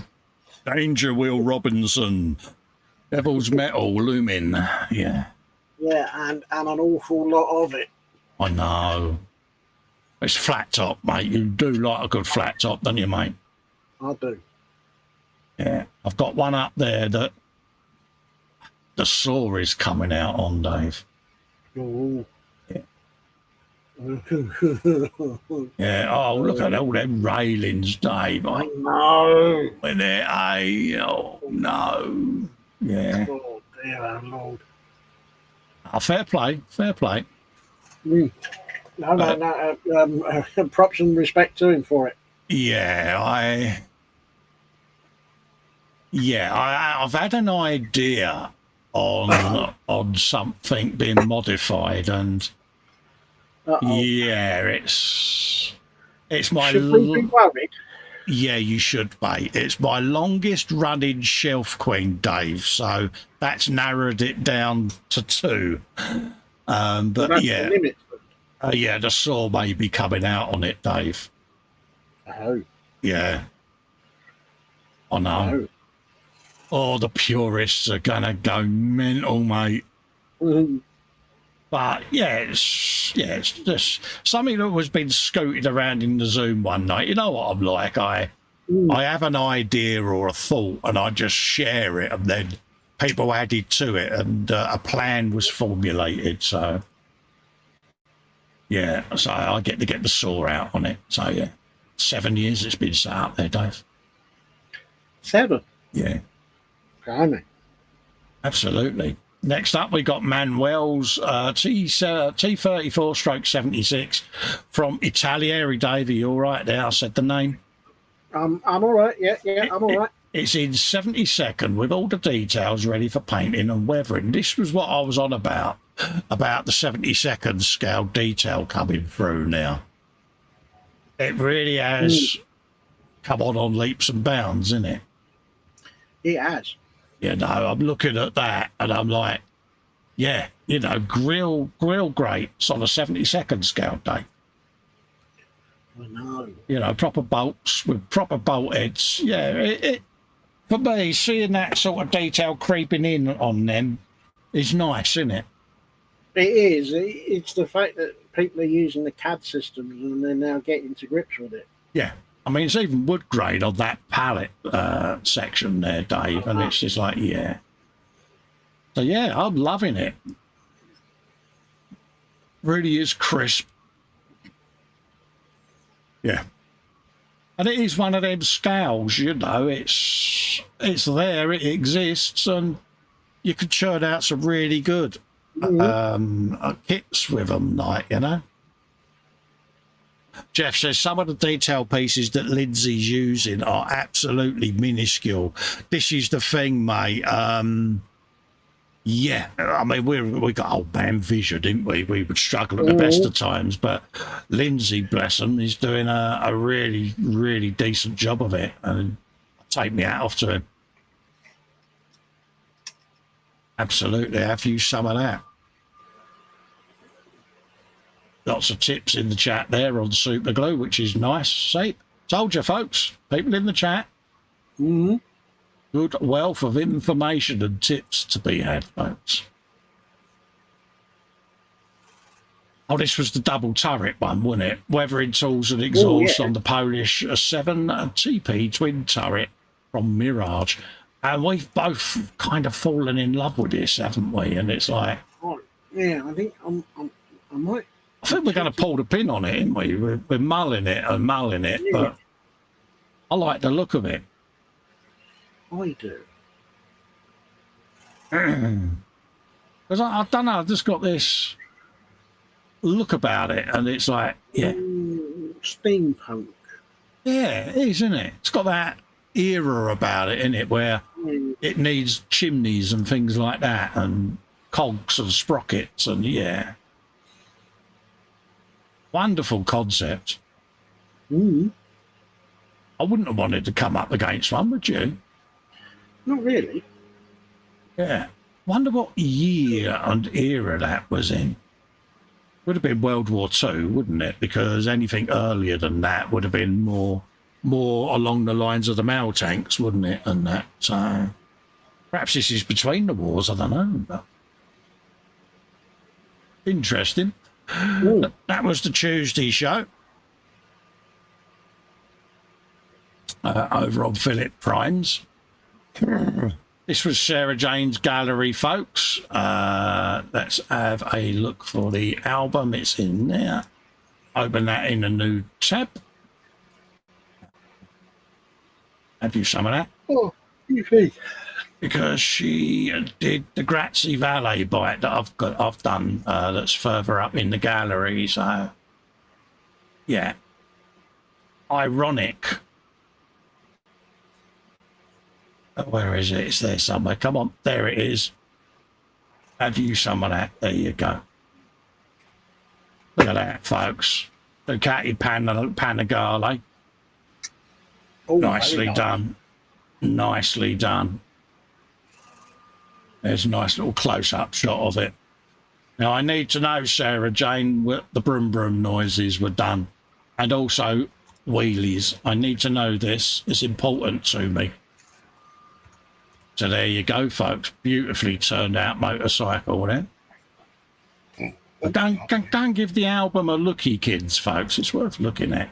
Danger Will Robinson, Devil's Metal looming. Yeah. Yeah, and an awful lot of it. I know. It's flat top, mate. You do like a good flat top, don't you, mate? I do. Yeah. I've got one up there that the saw is coming out on, Dave. Oh. Yeah. Yeah. Oh, look at all them railings, Dave. I know. When they're oh no. Yeah. Oh, dear Lord. Oh, fair play. Fair play. No, props and respect to him for it. Yeah, I've had an idea on something being modified, and yeah, it's my. Should we be worried? Yeah, you should, mate. It's my longest running shelf queen, Dave. So that's narrowed it down to 2. But that's yeah. the limit. Yeah, the saw may be coming out on it, Dave. Oh. Yeah. I know. Oh, the purists are going to go mental, mate. Mm. But, yeah, it's just something that was been scooted around in the Zoom one night. You know what I'm like? I have an idea or a thought, and I just share it, and then people added to it, and a plan was formulated, so... Yeah, so I get to get the saw out on it. So, yeah, 7 years it's been set up there, Dave. 7? Yeah. Blimey. Absolutely. Next up, we got Manuel's T34 stroke 76 from Italieri. Dave, are you all right there? I said the name. I'm all right. Yeah, I'm all right. It's in 72nd with all the details ready for painting and weathering. This was what I was on about the 72nd scale detail coming through now. It really has come on leaps and bounds, isn't it? It has. You know, I'm looking at that and I'm like, yeah, you know, grill grates on a 72nd scale day. I know. You know, proper bolts with proper bolt heads. Yeah, it for me, seeing that sort of detail creeping in on them is nice, isn't it? It is. It's the fact that people are using the CAD systems and they're now getting to grips with it. Yeah. I mean, it's even wood grain on that palette section there, Dave, and it's just like, yeah. So, yeah, I'm loving it. Really is crisp. Yeah. And it is one of them scales, you know, it's there, it exists, and you can churn out some really good kits with them, like, you know. Jeff says some of the detail pieces that Lindsay's using are absolutely minuscule. This is the thing, mate. Yeah, I mean, we got old man vision, didn't we? We would struggle at the best of times, but Lindsay, bless him, is doing a really, really decent job of it, and take me hat off to him. Absolutely, have you some of that? Lots of tips in the chat there on super glue, which is nice. See, told you, folks, people in the chat. Good wealth of information and tips to be had, folks. Oh, this was the double turret one, wasn't it? Weathering tools and exhaust on the Polish 7 TP twin turret from Mirage. And we've both kind of fallen in love with this, haven't we? And it's like... Yeah, I think I might... I think we're going to pull the pin on it, aren't we? We're mulling it, but I like the look of it. I do. Because I don't know, I've just got this look about it, and it's like, yeah. Steampunk. Yeah, it is, isn't it? It's got that era about it, isn't it, where it needs chimneys and things like that, and cogs and sprockets, and yeah. Wonderful concept. I wouldn't have wanted to come up against one, would you? Not really. Yeah. Wonder what year and era that was in. Would have been World War II, wouldn't it? Because anything earlier than that would have been more along the lines of the mail tanks, wouldn't it? And that. So perhaps this is between the wars. I don't know. But interesting. That was the Tuesday show. Over on Philip Prime's. This was Sarah Jane's gallery, folks. Let's have a look for the album. It's in there. Open that in a new tab. Have you some of that? Oh, okay. Because she did the Grazie Valley bite that I've done. That's further up in the gallery. So, yeah, ironic. Where is it? It's there somewhere. Come on, there it is. Have you some of that? There you go. Look at that, folks. Ducati Panigale. Oh, nicely done. Nicely done. There's a nice little close-up shot of it. Now, I need to know, Sarah Jane, what the broom broom noises were done. And also wheelies. I need to know this. It's important to me. So there you go, folks. Beautifully turned out motorcycle there. Don't give the album a looky, kids, folks. It's worth looking at.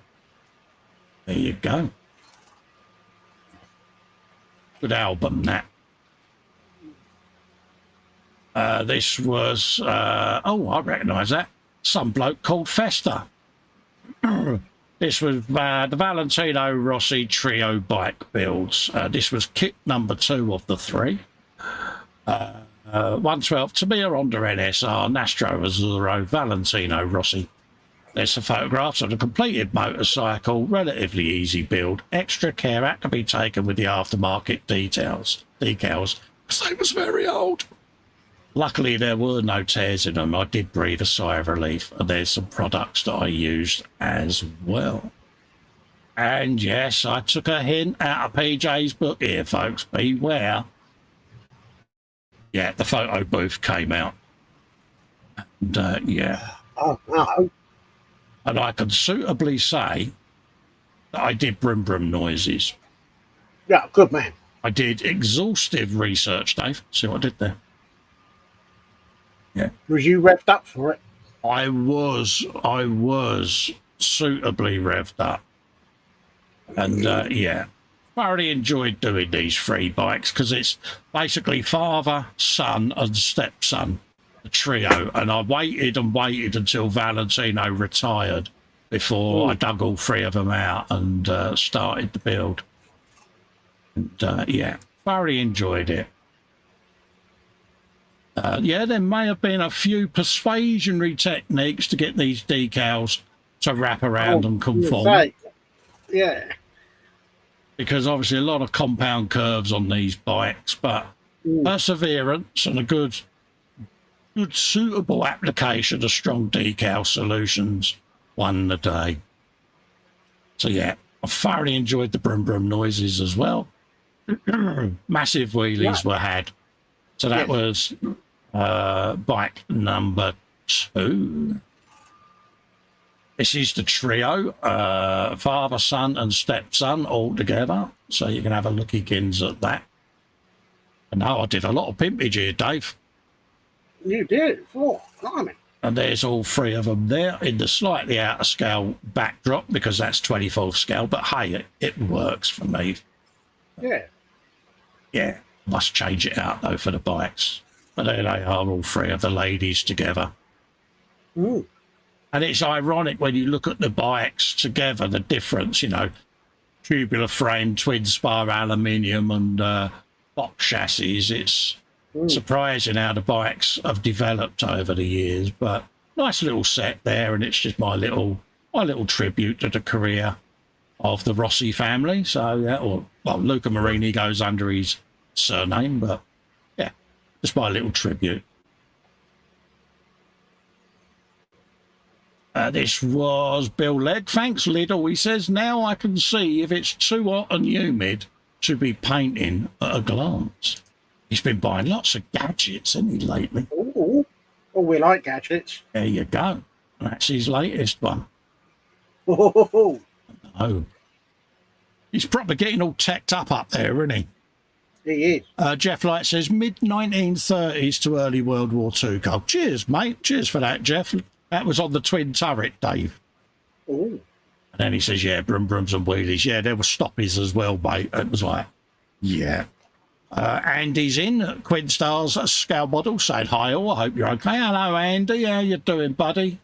There you go. Good album, that. This was, I recognise that. Some bloke called Festa. This was the Valentino Rossi Trio bike builds. This was kit number 2 of the 3. 112 Tamiya Honda NSR Nastro Azzurro Valentino Rossi. There's some photographs of the completed motorcycle, relatively easy build. Extra care had to be taken with the aftermarket decals, because they was very old. Luckily, there were no tears in them. I did breathe a sigh of relief, and there's some products that I used as well. And yes, I took a hint out of PJ's book here, folks. Beware. Yeah, the photo booth came out. And, yeah. Oh, no. And I can suitably say that I did brum brum noises. Yeah, good man. I did exhaustive research, Dave. See what I did there? Yeah. Was you revved up for it? I was suitably revved up. And, yeah, thoroughly enjoyed doing these free bikes because it's basically father, son, and stepson. The trio, and I waited and waited until Valentino retired before I dug all three of them out and started the build. And yeah, thoroughly enjoyed it. Yeah, there may have been a few persuasionary techniques to get these decals to wrap around and conform. Yeah. Because obviously a lot of compound curves on these bikes, but perseverance and a good suitable application of strong decal solutions won the day. So yeah, I thoroughly enjoyed the brum brum noises as well. Massive wheelies were had. So that was bike number 2. This is the trio, father, son and stepson all together. So you can have a looky-gins at that. And now I did a lot of pimpage here, Dave. You did? Oh, blimey. And there's all 3 of them there in the slightly out of scale backdrop because that's 24th scale. But hey, it works for me. Yeah. Yeah, must change it out though for the bikes. But there they are, all 3 of the ladies together. Ooh. And it's ironic when you look at the bikes together, the difference, you know, tubular frame, twin spar aluminium and box chassis. It's surprising how the bikes have developed over the years, but nice little set there, and it's just my little tribute to the career of the Rossi family. So yeah, well, Luca Marini goes under his surname, but yeah, just my little tribute. This was Bill Legg. Thanks, Liddle. He says, now I can see if it's too hot and humid to be painting at a glance. He's been buying lots of gadgets, hasn't he, lately? Oh, we like gadgets. There you go. That's his latest one. Oh. Oh. He's probably getting all teched up there, isn't he? He is. Jeff Light says, mid-1930s to early World War II gold. Cheers, mate. Cheers for that, Jeff. That was on the twin turret, Dave. Oh. And then he says, yeah, brum brums and wheelies. Yeah, there were stoppies as well, mate. It was like, yeah. Andy's in, Quinstar's scale model, saying hi all. I hope you're okay. Hello, Andy. How you doing, buddy?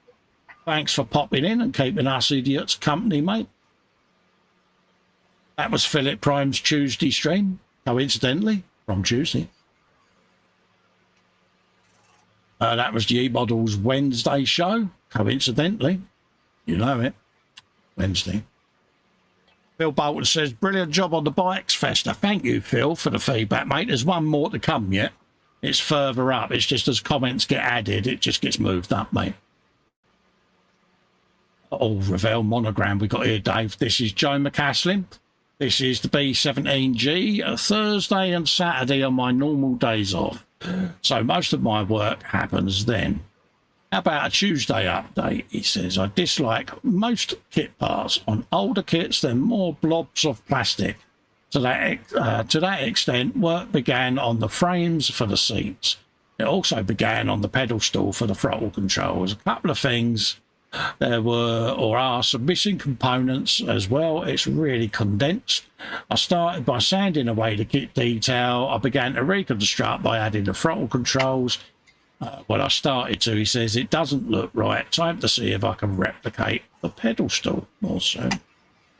Thanks for popping in and keeping us idiots company, mate. That was Philip Prime's Tuesday stream, coincidentally, from Tuesday. That was the E-Models Wednesday show, coincidentally. You know it. Wednesday. Phil Bolton says, brilliant job on the bikes, Festa. Thank you, Phil, for the feedback, mate. There's one more to come yet. It's further up. It's just as comments get added, it just gets moved up, mate. Oh, Ravel monogram we got here, Dave. This is Joe McCaslin. This is the B17G. Thursday and Saturday are my normal days off. So most of my work happens then. How about a Tuesday update? He says, I dislike most kit parts. On older kits, they're more blobs of plastic. To that extent, work began on the frames for the seats. It also began on the pedal stool for the throttle controls. A couple of things. There were or are some missing components as well. It's really condensed. I started by sanding away the kit detail. I began to reconstruct by adding the throttle controls. Well, I started to. He says, it doesn't look right. Time to see if I can replicate the pedal stool more soon.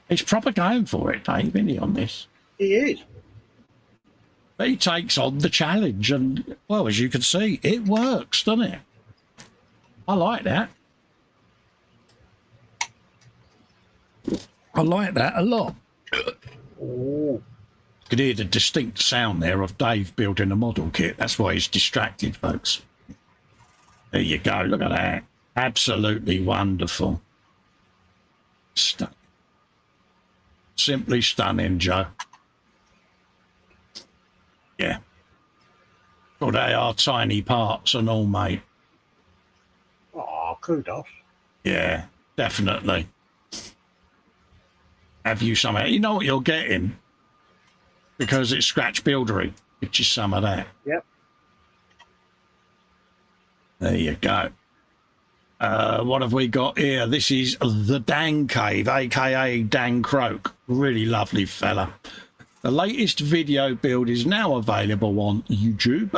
He's proper going for it, Dave, isn't he, on this? He is. But he takes on the challenge, and, well, as you can see, it works, doesn't it? I like that. I like that a lot. Oh. You could hear the distinct sound there of Dave building a model kit. That's why he's distracted, folks. There you go. Look at that. Absolutely wonderful. Stunning. Simply stunning, Joe. Yeah. Well, they are tiny parts and all, mate. Oh, kudos. Yeah, definitely. Have you some? You know what you're getting? Because it's scratch buildery. Get you some of that. Yep. There you go. What have we got here? This is the Dan Cave, aka Dan Croak. Really lovely fella. The latest video build is now available on YouTube.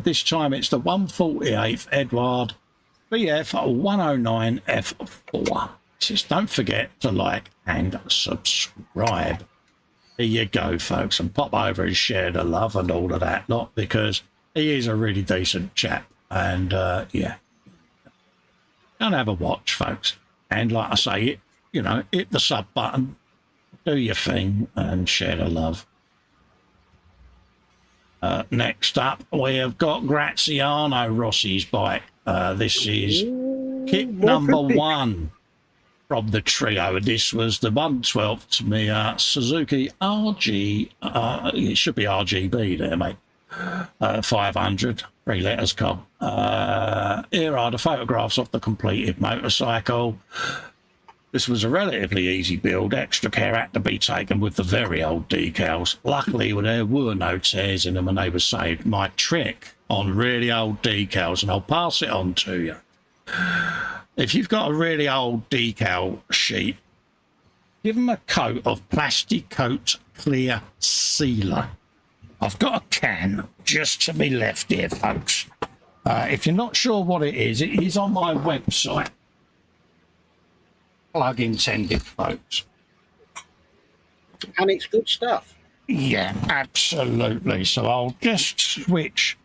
This time it's the 148th Edward BF 109F4. It says don't forget to like and subscribe. There you go, folks, and pop over and share the love and all of that lot, because he is a really decent chap. And yeah, don't have a watch, folks. And like I say, hit the sub button, do your thing, and share the love. Next up, we have got Graziano Rossi's bike. This is kit number 1 from the trio. This was the 1/12 to me Suzuki RG. It should be RGB there, mate. 500, 3 letters, Cobb. Here are the photographs of the completed motorcycle. This was a relatively easy build. Extra care had to be taken with the very old decals. Luckily, there were no tears in them and they were saved. My trick on really old decals, and I'll pass it on to you. If you've got a really old decal sheet, give them a coat of plastic coat clear sealer. I've got a can just to be left here, folks. If you're not sure what it is on my website. Plug intended, folks. And it's good stuff. Yeah, absolutely. So I'll just switch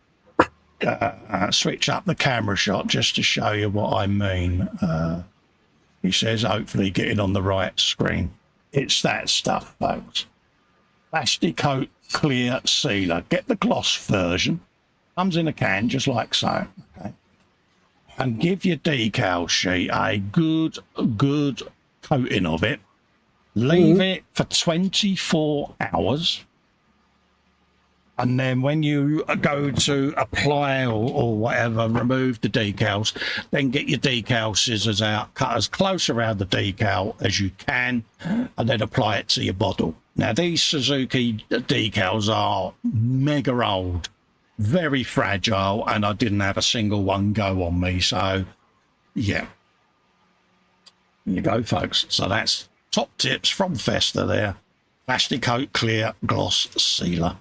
up the camera shot just to show you what I mean. He says, hopefully get it on the right screen. It's that stuff, folks. Plastic coat clear sealer. Get the gloss version. Comes in a can, just like so. Okay. And give your decal sheet a good coating of it. Leave it for 24 hours. And then when you go to apply or whatever, remove the decals, then get your decal scissors out, cut as close around the decal as you can, and then apply it to your bottle. Now, these Suzuki decals are mega old, very fragile, and I didn't have a single one go on me. So, yeah. There you go, folks. So that's top tips from Festa there. Plastic coat clear gloss sealer.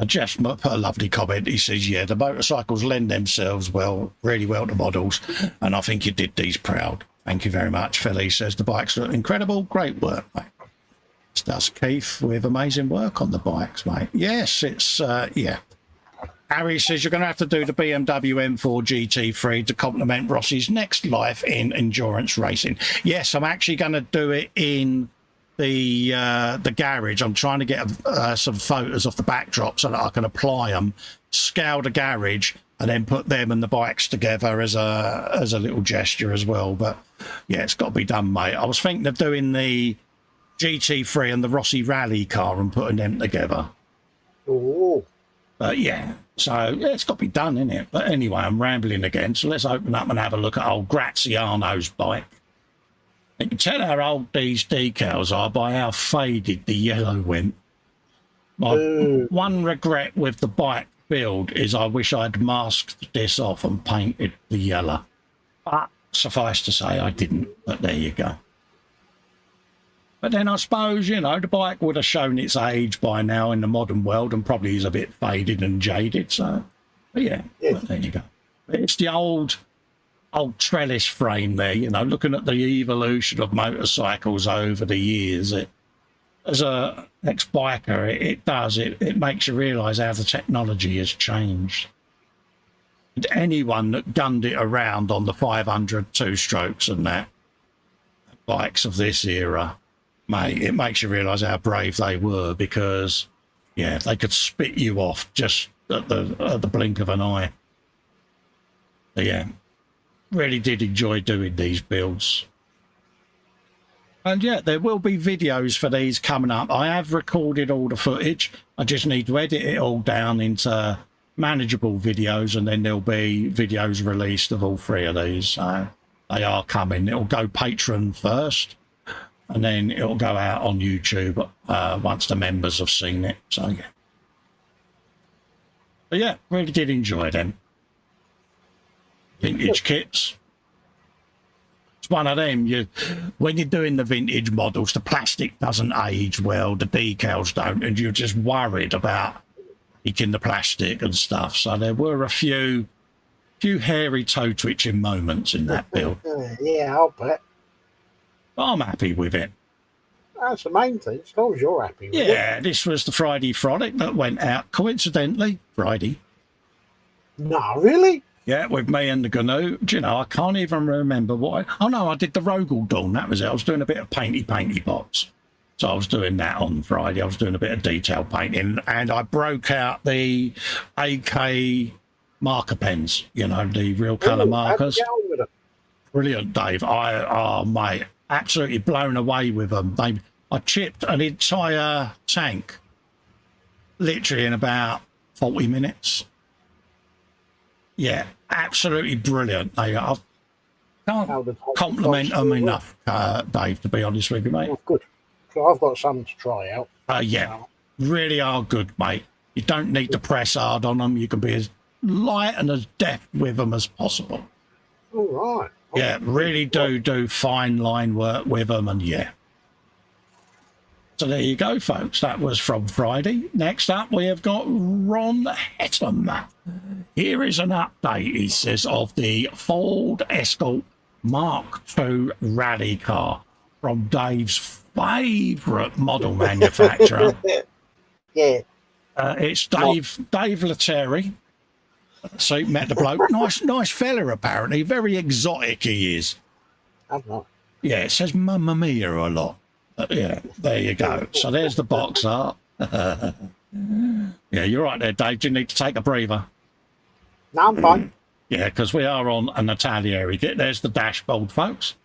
Jeff put a lovely comment. He says, yeah, the motorcycles lend themselves really well to models, and I think you did these proud. Thank you very much. Philly says the bikes look incredible. Great work, mate. Does Keith with amazing work on the bikes, mate. Yes, it's yeah. Harry says you're going to have to do the BMW M4 GT3 to complement Rossi's next life in endurance racing. Yes, I'm actually going to do it in the garage. I'm trying to get some photos of the backdrop so that I can apply them, scale the garage, and then put them and the bikes together as a little gesture as well. But yeah, it's got to be done, mate. I was thinking of doing the GT3 and the Rossi Rally car and putting them together. Oh. But yeah, so yeah, it's got to be done, isn't it? But anyway, I'm rambling again. So let's open up and have a look at old Graziano's bike. You can tell how old these decals are by how faded the yellow went. My one regret with the bike build is I wish I'd masked this off and painted the yellow. But suffice to say, I didn't. But there you go. But then I suppose, the bike would have shown its age by now in the modern world and probably is a bit faded and jaded. So, but yeah, but there you go. It's the old trellis frame there, looking at the evolution of motorcycles over the years. as a ex-biker, it does. It makes you realise how the technology has changed. And anyone that gunned it around on the 500 two-strokes and that, bikes of this era, mate, it makes you realise how brave they were, because, yeah, they could spit you off just at the blink of an eye. But yeah, really did enjoy doing these builds. And yeah, there will be videos for these coming up. I have recorded all the footage. I just need to edit it all down into manageable videos, and then there'll be videos released of all three of these. So they are coming. It'll go Patreon first, and then it'll go out on YouTube once the members have seen it. So yeah. But yeah, really did enjoy them. Vintage kits. It's one of them, when you're doing the vintage models, the plastic doesn't age well, the decals don't, and you're just worried about leaking the plastic and stuff. So there were a few hairy toe twitching moments in that build. Yeah, I'll bet. But I'm happy with it. That's the main thing, as long as you're happy with it. Yeah, this was the Friday Frolic that went out, coincidentally, Friday. No, really? Yeah, with me and the Gnu. Do you know, I can't even remember what I did the Rogel Dawn, that was it. I was doing a bit of painty box. So I was doing that on Friday. I was doing a bit of detail painting, and I broke out the AK marker pens, you know, the real colour markers. Brilliant, Dave. Mate, absolutely blown away with them. I chipped an entire tank literally in about 40 minutes. Yeah, absolutely brilliant. I can't compliment them enough, Dave, to be honest with you, mate. Oh, good. So I've got some to try out. Yeah, really are good, mate. You don't need to press hard on them. You can be as light and as deft with them as possible. All right. Yeah, really do fine line work with them, and yeah. So there you go, folks. That was from Friday. Next up, we have got Ron Hettam. Here is an update, he says, of the Ford Escort Mark II rally car from Dave's favourite model manufacturer. Yeah. It's Dave Lettieri. So met the bloke. Nice fella, apparently. Very exotic he is. I'm not. Yeah, it says Mamma Mia a lot. Yeah, there you go. So there's the box art. Yeah, you're right there, Dave. Do you need to take a breather? No, I'm fine. Yeah, because we are on an Italian kit. There's the dashboard, folks.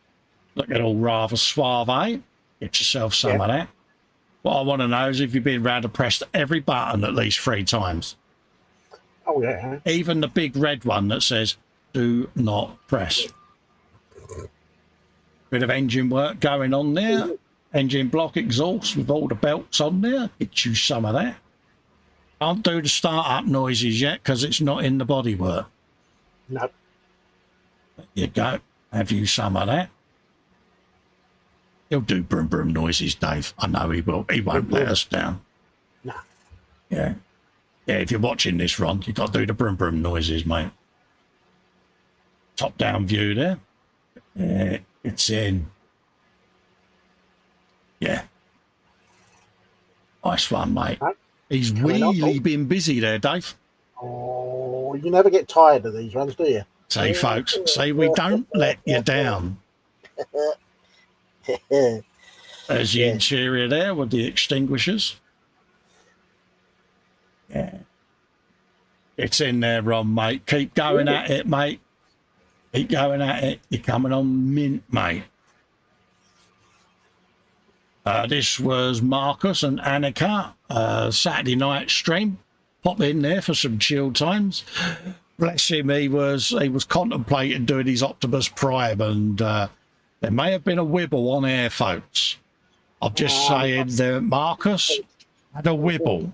Looking all rather suave, eh? Get yourself some of that. What I want to know is if you've been round and pressed every button at least 3 times. Oh, yeah. Even the big red one that says, do not press. Bit of engine work going on there. Engine block exhaust with all the belts on there. Get you some of that. Can't do the start-up noises yet because it's not in the bodywork. No. There you go. Have you some of that. He'll do brum brum noises, Dave. I know he will. He won't let us down. No. Yeah. Yeah, if you're watching this, Ron, you've got to do the brum brum noises, mate. Top-down view there. Yeah, it's in. Yeah. Nice one, mate. He's really been busy there, Dave. Oh, you never get tired of these ones, do you? Say, folks, say we don't let you down. There's the interior there with the extinguishers. Yeah. It's in there, Ron, mate. Keep going at it, mate. Keep going at it. You're coming on mint, mate. This was Marcus and Annika, Saturday night stream. Pop in there for some chill times. Bless him, he was contemplating doing his Optimus Prime, and there may have been a wibble on air, folks. I'm just saying that Marcus had a wibble.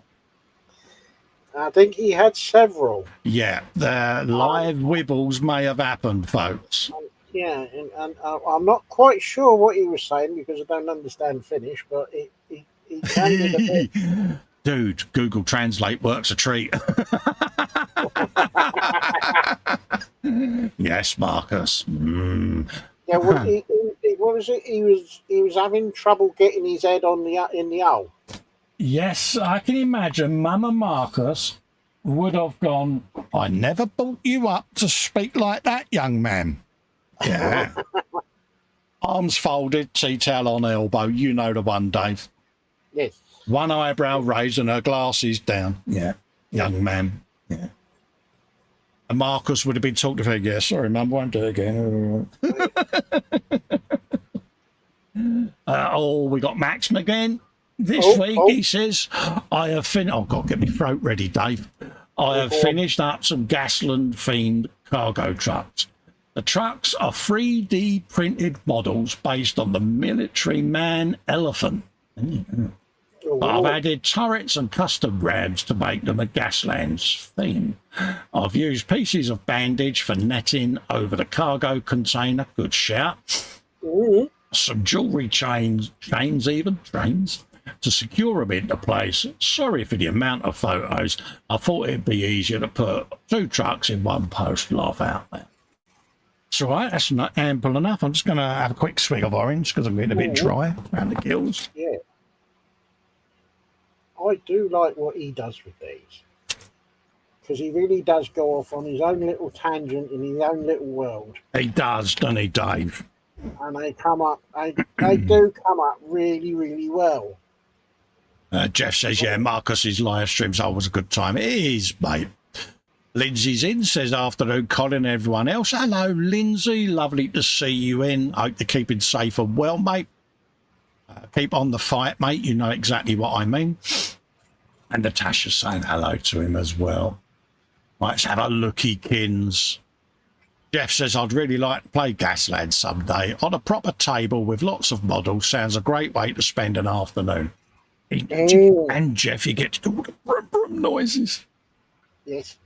I think he had several. Yeah, the live wibbles may have happened, folks. Yeah, and I'm not quite sure what he was saying because I don't understand Finnish, but he sounded a bit... Dude, Google Translate works a treat. Yes, Marcus. Yeah, what was he was having trouble getting his head on in the hole. Yes, I can imagine Mama Marcus would have gone, I never brought you up to speak like that, young man. Yeah. Arms folded, tea towel on elbow. You know the one, Dave. Yes. One eyebrow raised and her glasses down. Yeah. Young man. Yeah. And Marcus would have been talking to her. Yeah, sorry, Mum, won't do it again. We got Max again this week. He says, I have finished. Oh, God, get my throat ready, Dave. I have finished up some Gasland-themed cargo trucks. The trucks are 3D printed models based on the military man elephant. But I've added turrets and custom rams to make them a Gaslands theme. I've used pieces of bandage for netting over the cargo container. Good shout. Some jewellery trains to secure them into place. Sorry for the amount of photos. I thought it'd be easier to put 2 trucks in one post. Laugh out there. It's all right, that's not ample enough. I'm just going to have a quick swig of orange because I'm getting a bit dry around the gills. Yeah. I do like what he does with these. Because he really does go off on his own little tangent in his own little world. He does, doesn't he, Dave? And they come up, they do come up really, really well. Jeff says, yeah, Marcus's live stream's always a good time. It is, mate. Lindsay's in, says, afternoon, Colin and everyone else. Hello, Lindsay. Lovely to see you in. Hope you're keeping safe and well, mate. Keep on the fight, mate. You know exactly what I mean. And Natasha's saying hello to him as well. Let's have a looky, kins. Jeff says, I'd really like to play Gasland someday. On a proper table with lots of models. Sounds a great way to spend an afternoon. And Jeff, you get to do all the brum brum noises. Yes.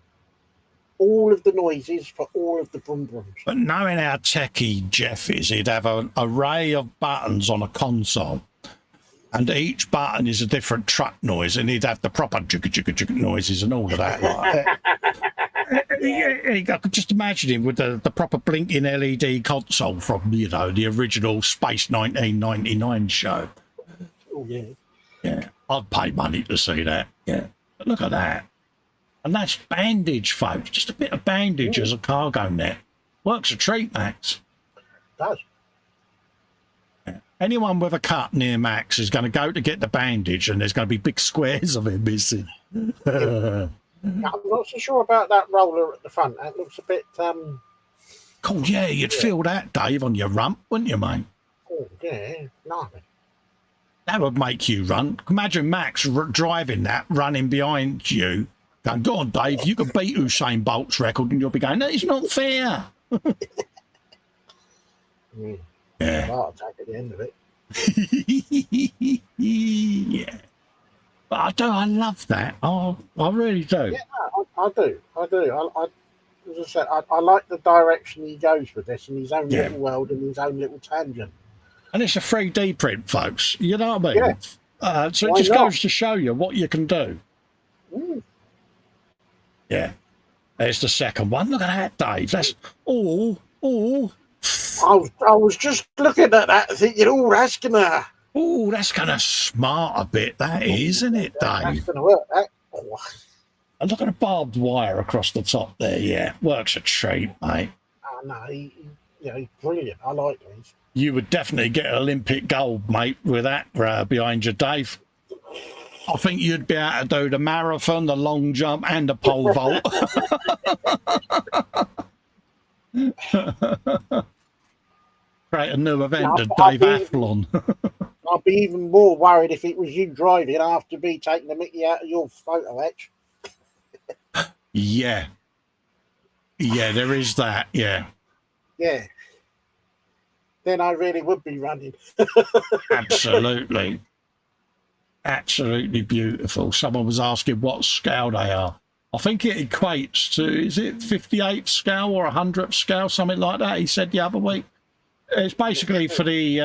All of the noises for all of the brum brums. But knowing how techie Jeff is, he'd have an array of buttons on a console. And each button is a different truck noise, and he'd have the proper jigga jigga jigga noises and all of that. I could just imagine him with the proper blinking LED console from, you know, the original Space 1999 show. Oh, yeah. Yeah, I'd pay money to see that. Yeah, but look at that. And that's bandage, folks. Just a bit of bandage as a cargo net. Works a treat, Max. Does. Yeah. Anyone with a cut near Max is going to go to get the bandage and there's going to be big squares of it missing. I'm not so sure about that roller at the front. That looks a bit... Cool, yeah, you'd feel that, Dave, on your rump, wouldn't you, mate? Oh, yeah, nothing. That would make you run. Imagine Max driving that, running behind you. Going, go on, Dave, you can beat Usain Bolt's record, and you'll be going, no, it's not fair. Yeah. Heart attack at the end of it. Yeah. But I love that. Oh, I really do. Yeah, I do. As I said, I like the direction he goes with this in his own little world and his own little tangent. And it's a 3D print, folks. You know what I mean? Yeah. So it just goes to show you what you can do. Yeah. There's the second one. Look at that, Dave. That's I was just looking at that thinking, that's gonna smart a bit, that is, isn't it, Dave? That's gonna work, that. And look at the barbed wire across the top there, yeah. Works a treat, mate. No, he's brilliant. I like these. You would definitely get Olympic gold, mate, with that behind you, Dave. I think you'd be able to do the marathon, the long jump, and the pole vault. Create a new event, the Dave Athlon. I'd be even more worried if it was you driving after me taking the mickey out of your photo etch. Yeah. Yeah, there is that, yeah. Yeah. Then I really would be running. Absolutely. Absolutely beautiful. Someone was asking what scale they are. I think it equates to, is it 58th scale or 100th scale, something like that, he said the other week. It's basically for the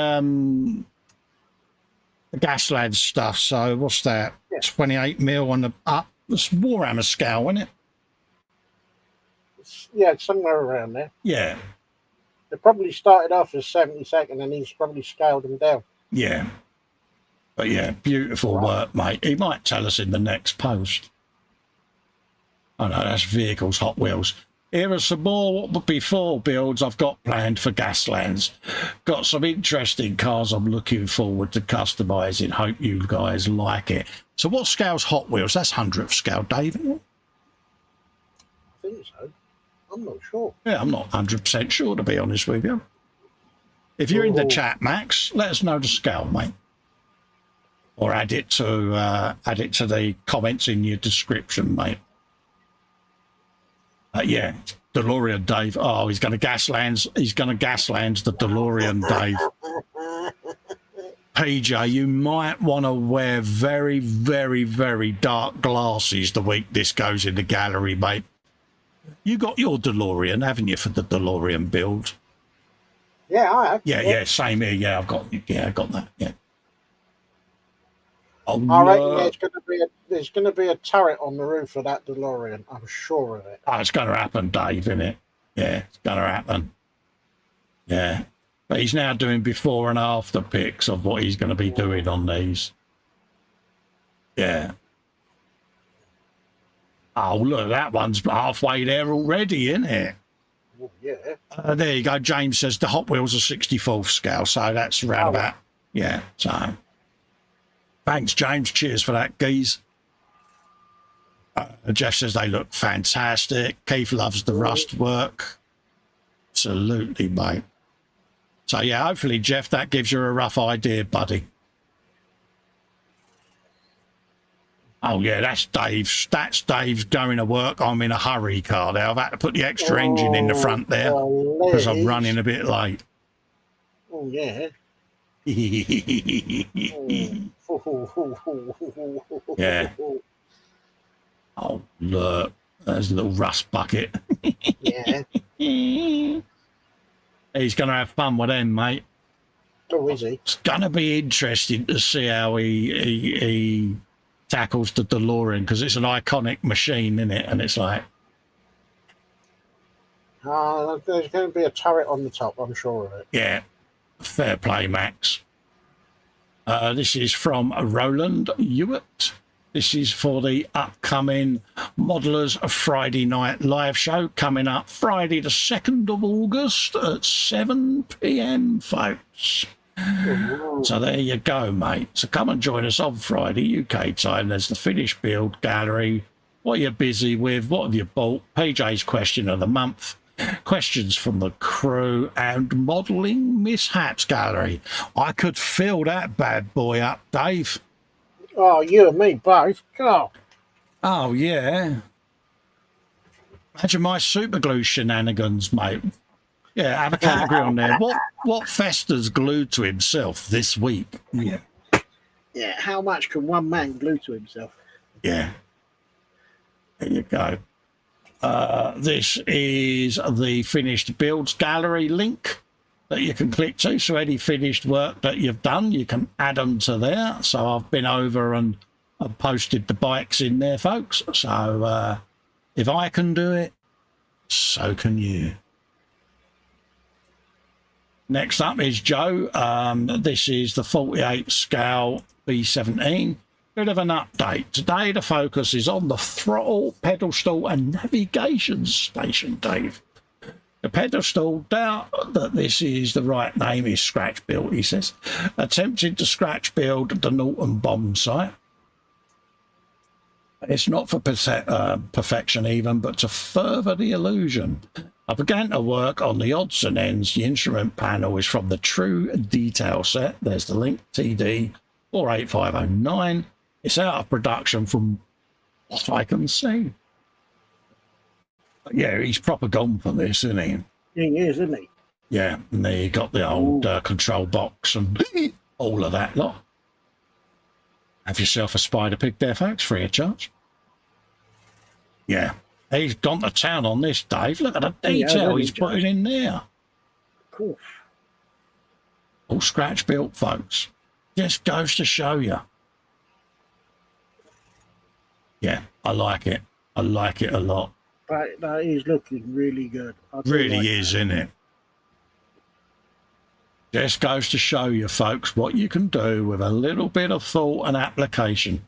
Gasland stuff. So what's that? Yeah. 28 mil on the up. It's Warhammer scale, isn't it? Yeah, somewhere around there. Yeah. They probably started off as 72nd, and he's probably scaled them down. Yeah. But yeah, beautiful work, mate. He might tell us in the next post. Oh no, that's vehicles, Hot Wheels. Here are some more before builds I've got planned for Gaslands. Got some interesting cars I'm looking forward to customising. Hope you guys like it. So what scale's Hot Wheels? That's 100th scale, Dave, isn't it? I think so. I'm not sure. Yeah, I'm not 100% sure, to be honest with you. If you're in the chat, Max, let us know the scale, mate. Or add it to the comments in your description, mate. Yeah, DeLorean Dave. Oh, he's going to Gaslands. He's going to Gaslands the DeLorean Dave. PJ, you might want to wear very, very, very dark glasses the week this goes in the gallery, mate. You got your DeLorean, haven't you, for the DeLorean build? Yeah, I have. Yeah, same here. Yeah, I got that. Yeah. Oh, I reckon there's going to be a turret on the roof of that DeLorean. I'm sure of it. Oh, it's going to happen, Dave, isn't it? Yeah, it's going to happen. Yeah. But he's now doing before and after pics of what he's going to be doing on these. Yeah. Oh, look, that one's halfway there already, isn't it? Oh, yeah. There you go. James says the Hot Wheels are 64th scale, so that's round about. Yeah, so... Thanks, James. Cheers for that, geez. Jeff says they look fantastic. Keith loves the rust work. Absolutely, mate. So, yeah, hopefully, Jeff, that gives you a rough idea, buddy. Oh, yeah, that's Dave's. That's Dave's going to work. I'm in a hurry car there. I've had to put the extra engine in the front there because I'm running a bit late. Oh, yeah. Yeah. Oh, look. There's a little rust bucket. Yeah. He's going to have fun with them, mate. Oh, is he? It's going to be interesting to see how he tackles the DeLorean, because it's an iconic machine, isn't it? And it's like... there's going to be a turret on the top, I'm sure of it. Yeah. Fair play, Max. This is from Roland Hewitt. This is for the upcoming Modelers Friday Night Live show coming up Friday the 2nd of August at 7 p.m, folks. So there you go, mate. So come and join us on Friday, UK time. There's the finished build gallery. What are you busy with? What have you bought? PJ's question of the month. Questions from the crew and modelling mishaps gallery. I could fill that bad boy up, Dave. Oh, you and me both. God. Oh, yeah. Imagine my super glue shenanigans, mate. Yeah, have a category on there. What Festa's glued to himself this week? Yeah. Yeah, how much can one man glue to himself? Yeah. There you go. This is the finished builds gallery link that you can click to. So any finished work that you've done, you can add them to there. So I've been over and I've posted the bikes in there, folks. So if I can do it, so can you. Next up is Joe. This is the 48 scale B17. Bit of an update. Today the focus is on the throttle, pedestal and navigation station, Dave. The pedestal, doubt that this is the right name, is scratch built, he says. Attempted to scratch build the Norton bomb site. It's not for perfection even, but to further the illusion. I began to work on the odds and ends. The instrument panel is from the True Detail set. There's the link, TD 48509. It's out of production from what I can see. But yeah, he's proper gone for this, isn't he? He is, isn't he? Yeah, and there you got the old control box and all of that lot. Have yourself a spider pig there, folks, free of charge. Yeah, he's gone to town on this, Dave. Look at the detail he's putting in there. Cool. All scratch built, folks. Just goes to show you. Yeah, I like it. I like it a lot. That is looking really good. Really is, isn't it? Just goes to show you, folks, what you can do with a little bit of thought and application.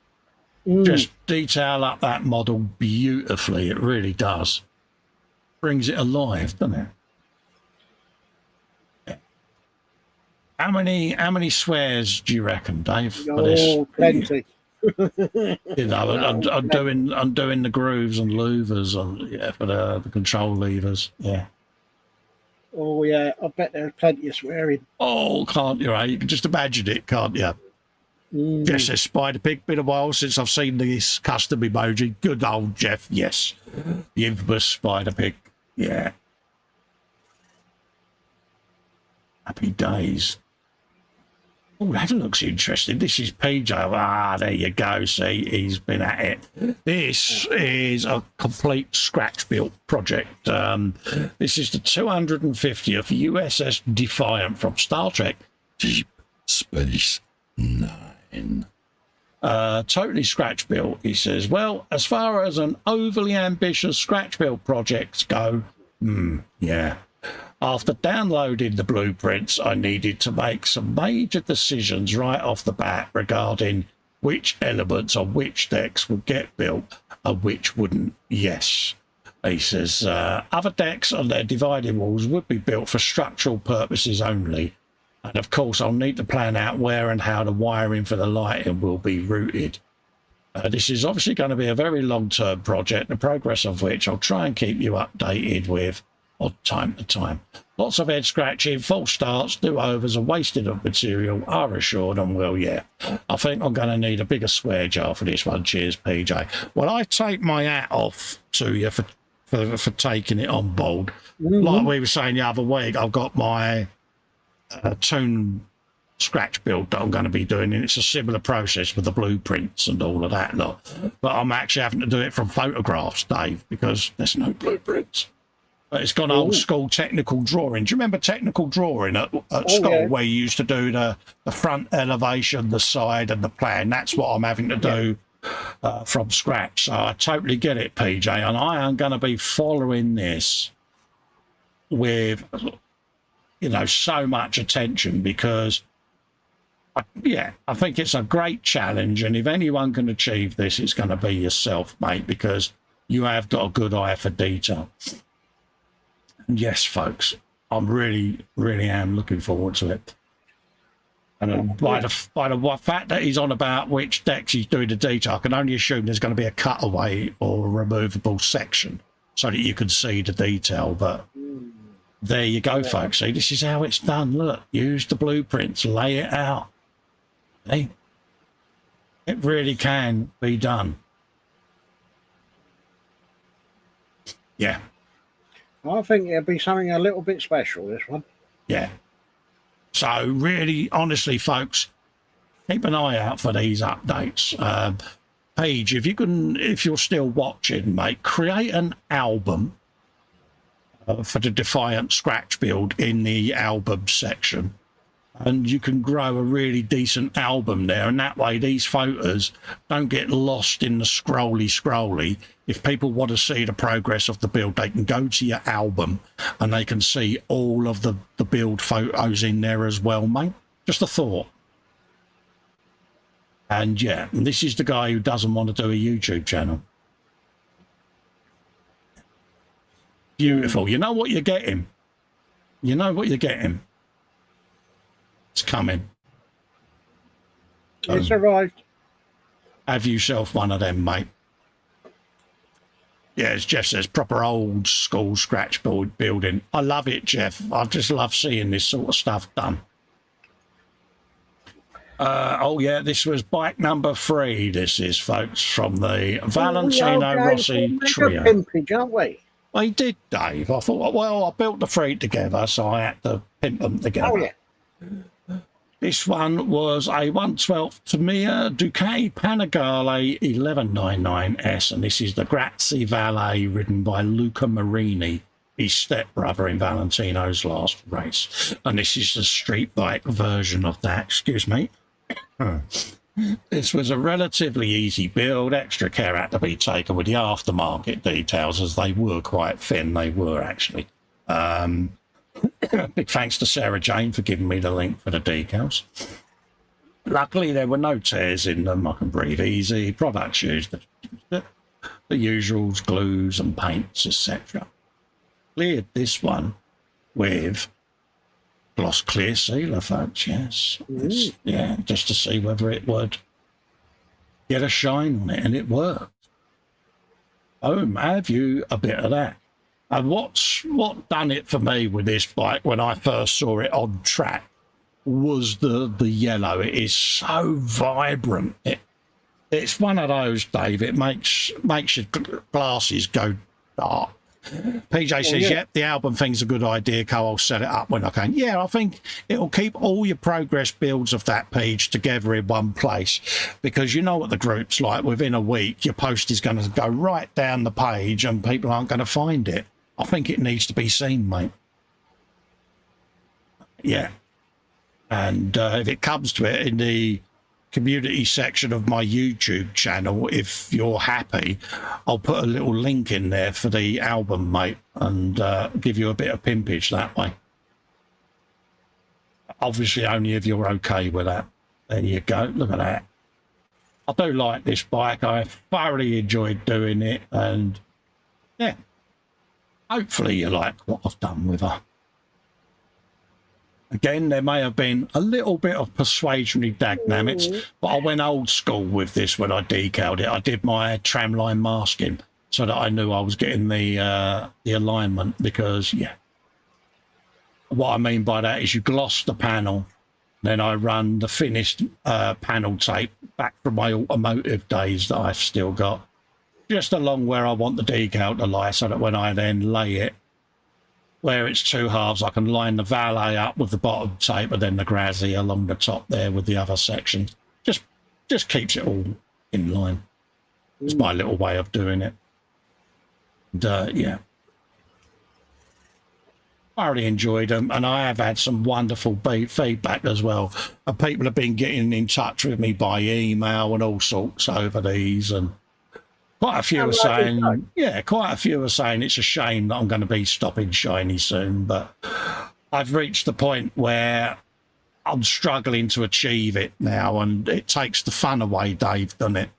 Just detail up that model beautifully. It really does. Brings it alive, doesn't it? Yeah. How many swears do you reckon, Dave? For this? Plenty. You know, undoing the grooves and louvers for the control levers. Yeah. Oh yeah, I bet there's plenty of swearing. Oh, can't you? You can just imagine it, can't you? Jeff says, Spider Pig, been a while since I've seen this custom emoji. Good old Jeff, yes. The infamous Spider Pig, yeah. Happy days. Oh, that looks interesting. This is PJ. Ah, there you go. See, he's been at it. This is a complete scratch-built project. This is the 250th USS Defiant from Star Trek Deep Space Nine. Totally scratch-built, he says. Well, as far as an overly ambitious scratch-built projects go, yeah. After downloading the blueprints, I needed to make some major decisions right off the bat regarding which elements on which decks would get built and which wouldn't. Yes, he says, other decks and their dividing walls would be built for structural purposes only. And of course, I'll need to plan out where and how the wiring for the lighting will be routed. This is obviously going to be a very long-term project, the progress of which I'll try and keep you updated with on time to time. Lots of head scratching, false starts, do-overs and wasting of material are assured, and well, yeah, I think I'm going to need a bigger swear jar for this one. Cheers, PJ. Well, I take my hat off to you for taking it on board. Like we were saying the other week, I've got my tune scratch build that I'm going to be doing, and it's a similar process with the blueprints and all of that lot. But I'm actually having to do it from photographs, Dave, because there's no blueprints. It's gone old school technical drawing. Do you remember technical drawing at school where you used to do the front elevation, the side and the plan? That's what I'm having to do from scratch. So I totally get it, PJ. And I am going to be following this with, you know, so much attention because, I think it's a great challenge. And if anyone can achieve this, it's going to be yourself, mate, because you have got a good eye for detail. Yes, folks, I'm really am looking forward to it. And by the fact that he's on about which decks he's doing the detail, I can only assume there's going to be a cutaway or a removable section so that you can see the detail. But there you go, folks. See, this is how it's done. Look, use the blueprints, lay it out. Hey, it really can be done. Yeah. I think it'll be something a little bit special, this one. Yeah. So really, honestly, folks, keep an eye out for these updates. Paige, if you're still watching, mate, create an album for the Defiant scratch build in the album section. And you can grow a really decent album there. And that way, these photos don't get lost in the scrolly. If people want to see the progress of the build, they can go to your album and they can see all of the build photos in there as well, mate. Just a thought. And yeah, this is the guy who doesn't want to do a YouTube channel. Beautiful. You know what you're getting. You know what you're getting. It's coming. It's arrived. Have yourself one of them, mate. Yeah, as Jeff says, proper old school scratch building. I love it, Jeff. I just love seeing this sort of stuff done. Oh, yeah, this was bike number 3. This is, folks, from the Valentino Rossi trio. Pimpage, aren't we? I did, Dave. I thought, well, I built the 3 together, so I had to pimp them together. Oh, yeah. This one was a 1/12 Tamiya Ducati Panigale 1199S, and this is the Grazie Valet ridden by Luca Marini, his stepbrother in Valentino's last race. And this is the street bike version of that. Excuse me. This was a relatively easy build. Extra care had to be taken with the aftermarket details, as they were quite thin. They were, actually. Big thanks to Sarah Jane for giving me the link for the decals. Luckily, there were no tears in them. I can breathe easy. Products used the usuals, glues and paints, etc. Cleared this one with gloss clear sealer, folks. Yes, yeah, just to see whether it would get a shine on it, and it worked. Boom, have you a bit of that. And what done it for me with this bike when I first saw it on track was the yellow. It is so vibrant. It's one of those, Dave. It makes your glasses go dark. PJ says, yep, the album thing's a good idea, Co. I'll set it up when I can. Yeah, I think it'll keep all your progress builds of that page together in one place, because you know what the group's like. Within a week, your post is going to go right down the page and people aren't going to find it. I think it needs to be seen, mate. Yeah. And if it comes to it, in the community section of my YouTube channel, if you're happy, I'll put a little link in there for the album, mate, and give you a bit of pimpage that way. Obviously, only if you're okay with that. There you go. Look at that. I do like this bike. I thoroughly enjoyed doing it, and yeah, hopefully you like what I've done with her. Again, there may have been a little bit of persuasionary dynamics, but I went old school with this when I decaled it. I did my tramline masking so that I knew I was getting the alignment, because, yeah. What I mean by that is you gloss the panel, then I run the finished panel tape back from my automotive days that I've still got, just along where I want the decal to lie, so that when I then lay it, where it's two halves, I can line the valet up with the bottom tape and then the Grazzi along the top there with the other sections. Just keeps it all in line. It's my little way of doing it. And, yeah. I really enjoyed them, and I have had some wonderful feedback as well. And people have been getting in touch with me by email and all sorts over these, and quite a few are saying, it's a shame that I'm going to be stopping shiny soon, but I've reached the point where I'm struggling to achieve it now, and it takes the fun away, Dave, doesn't it?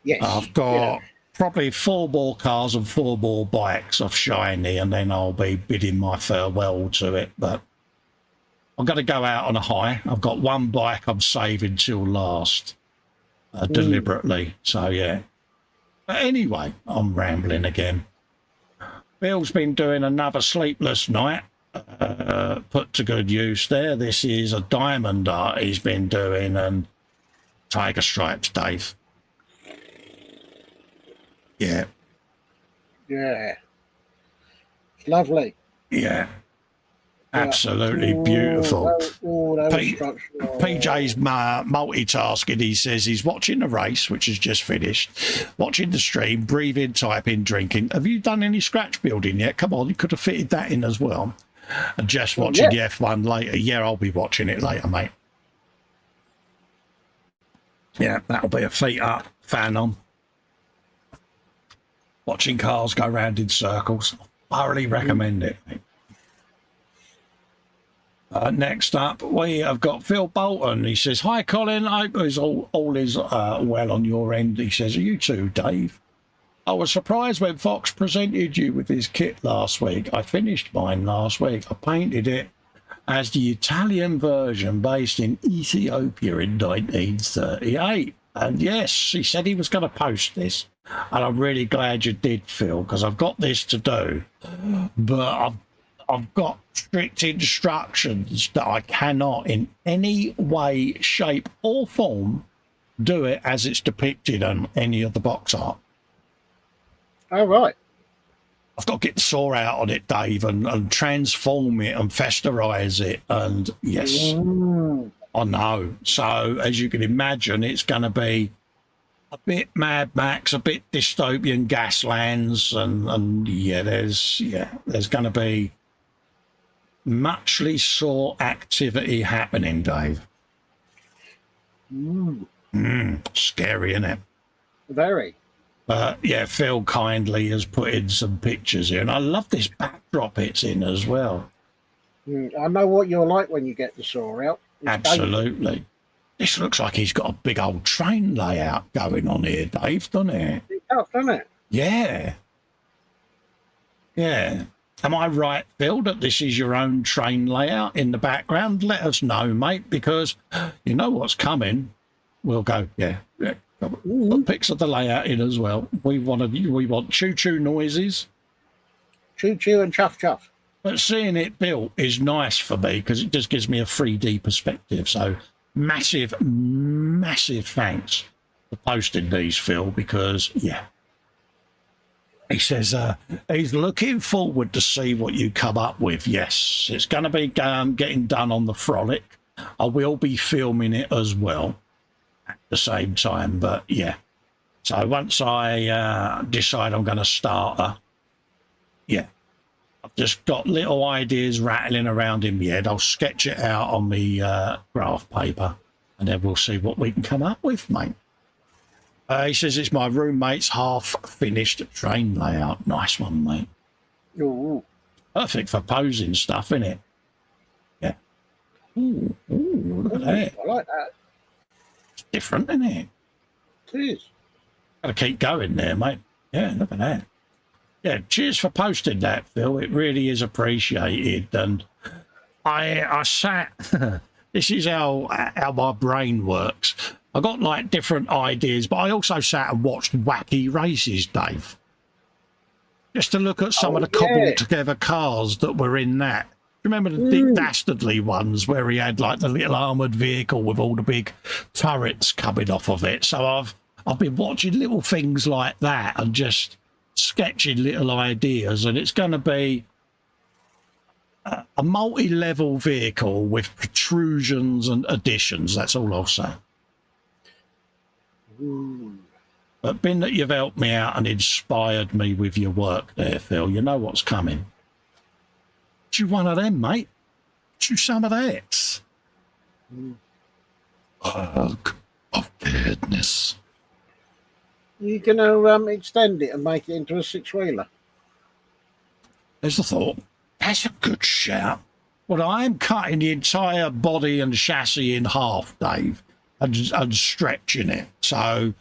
Yes. I've got probably 4 more cars and 4 more bikes off shiny, and then I'll be bidding my farewell to it, but I'm going to go out on a high. I've got one bike I'm saving till last, deliberately, so yeah. But anyway, I'm rambling again. Bill's been doing another sleepless night, put to good use there. This is a diamond art he's been doing, and tiger stripes, Dave. Yeah. Yeah. It's lovely. Yeah. Absolutely beautiful. PJ's multitasking. He says he's watching the race, which has just finished, watching the stream, breathing, typing, drinking. Have you done any scratch building yet? Come on, you could have fitted that in as well. And just watching the F1 later. Yeah, I'll be watching it later, mate. Yeah, that'll be a feet up, fan on. Watching cars go round in circles. I thoroughly recommend it, mate. Next up, we have got Phil Bolton. He says, hi, Colin. I hope all is well on your end. He says, are you too, Dave? I was surprised when Fox presented you with his kit last week. I finished mine last week. I painted it as the Italian version based in Ethiopia in 1938. And yes, he said he was going to post this. And I'm really glad you did, Phil, because I've got this to do. But I've got strict instructions that I cannot in any way, shape or form do it as it's depicted on any of the box art. Oh, right. I've got to get the saw out on it, Dave, and transform it and festerize it. And yes, I know. So as you can imagine, it's going to be a bit Mad Max, a bit dystopian Gaslands, and there's going to be muchly saw activity happening, Dave. Scary, isn't it? Very. Yeah, Phil kindly has put in some pictures here, and I love this backdrop it's in as well. I know what you're like when you get the saw out. It's Absolutely. This looks like he's got a big old train layout going on here, Dave, doesn't it? It does, doesn't it? Yeah. Yeah. Am I right, Phil, that this is your own train layout in the background? Let us know, mate, because you know what's coming. We'll go, yeah. Put pics of the layout in as well. We want choo-choo noises. Choo-choo and chuff-chuff. But seeing it built is nice for me because it just gives me a 3D perspective. So massive, massive thanks for posting these, Phil, because, yeah. He says he's looking forward to see what you come up with. Yes, it's going to be getting done on the Frolic. I will be filming it as well at the same time. But, yeah. So once I decide I'm going to start her, yeah. I've just got little ideas rattling around in my head. I'll sketch it out on my graph paper and then we'll see what we can come up with, mate. He says it's my roommate's half-finished train layout. Nice one, mate. Ooh. Perfect for posing stuff, isn't it? Yeah. Ooh, look at that. I like that. It's different, isn't it? It is. Got to keep going there, mate. Yeah, look at that. Yeah, cheers for posting that, Phil. It really is appreciated. And I sat... This is how my brain works. I got like different ideas, but I also sat and watched wacky races, Dave. Just to look at some of the cobbled together cars that were in that. Remember the Dick Dastardly ones where he had like the little armoured vehicle with all the big turrets coming off of it. So I've been watching little things like that and just sketching little ideas, and it's going to be a multi-level vehicle with protrusions and additions. That's all I'll say. But being that you've helped me out and inspired me with your work there, Phil, you know what's coming. Do one of them, mate. Do some of that. Hug of weirdness. You going to extend it and make it into a six-wheeler? There's the thought. That's a good shout. Well, I'm cutting the entire body and chassis in half, Dave, and stretching it. So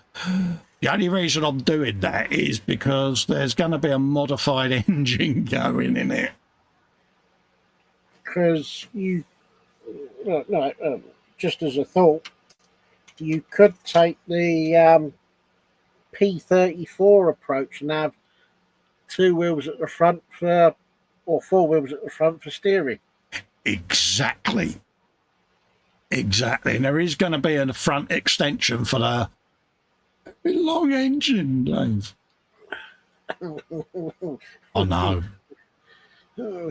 the only reason I'm doing that is because there's going to be a modified engine going in it. Because just as a thought, you could take the P34 approach and have two wheels at the front or four wheels at the front for steering. Exactly. And there is going to be a front extension for the long engine, Dave. I know. Yeah.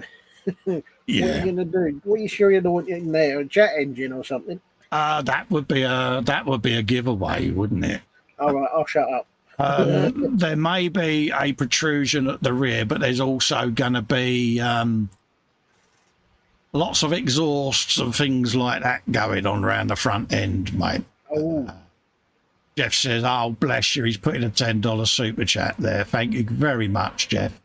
What are you going to do? What are you sure you don't want in there? A jet engine or something? That would be a giveaway, wouldn't it? All right, I'll shut up. There may be a protrusion at the rear, but there's also going to be lots of exhausts and things like that going on around the front end, mate. Oh. Jeff says, oh, bless you. He's putting a $10 super chat there. Thank you very much, Jeff.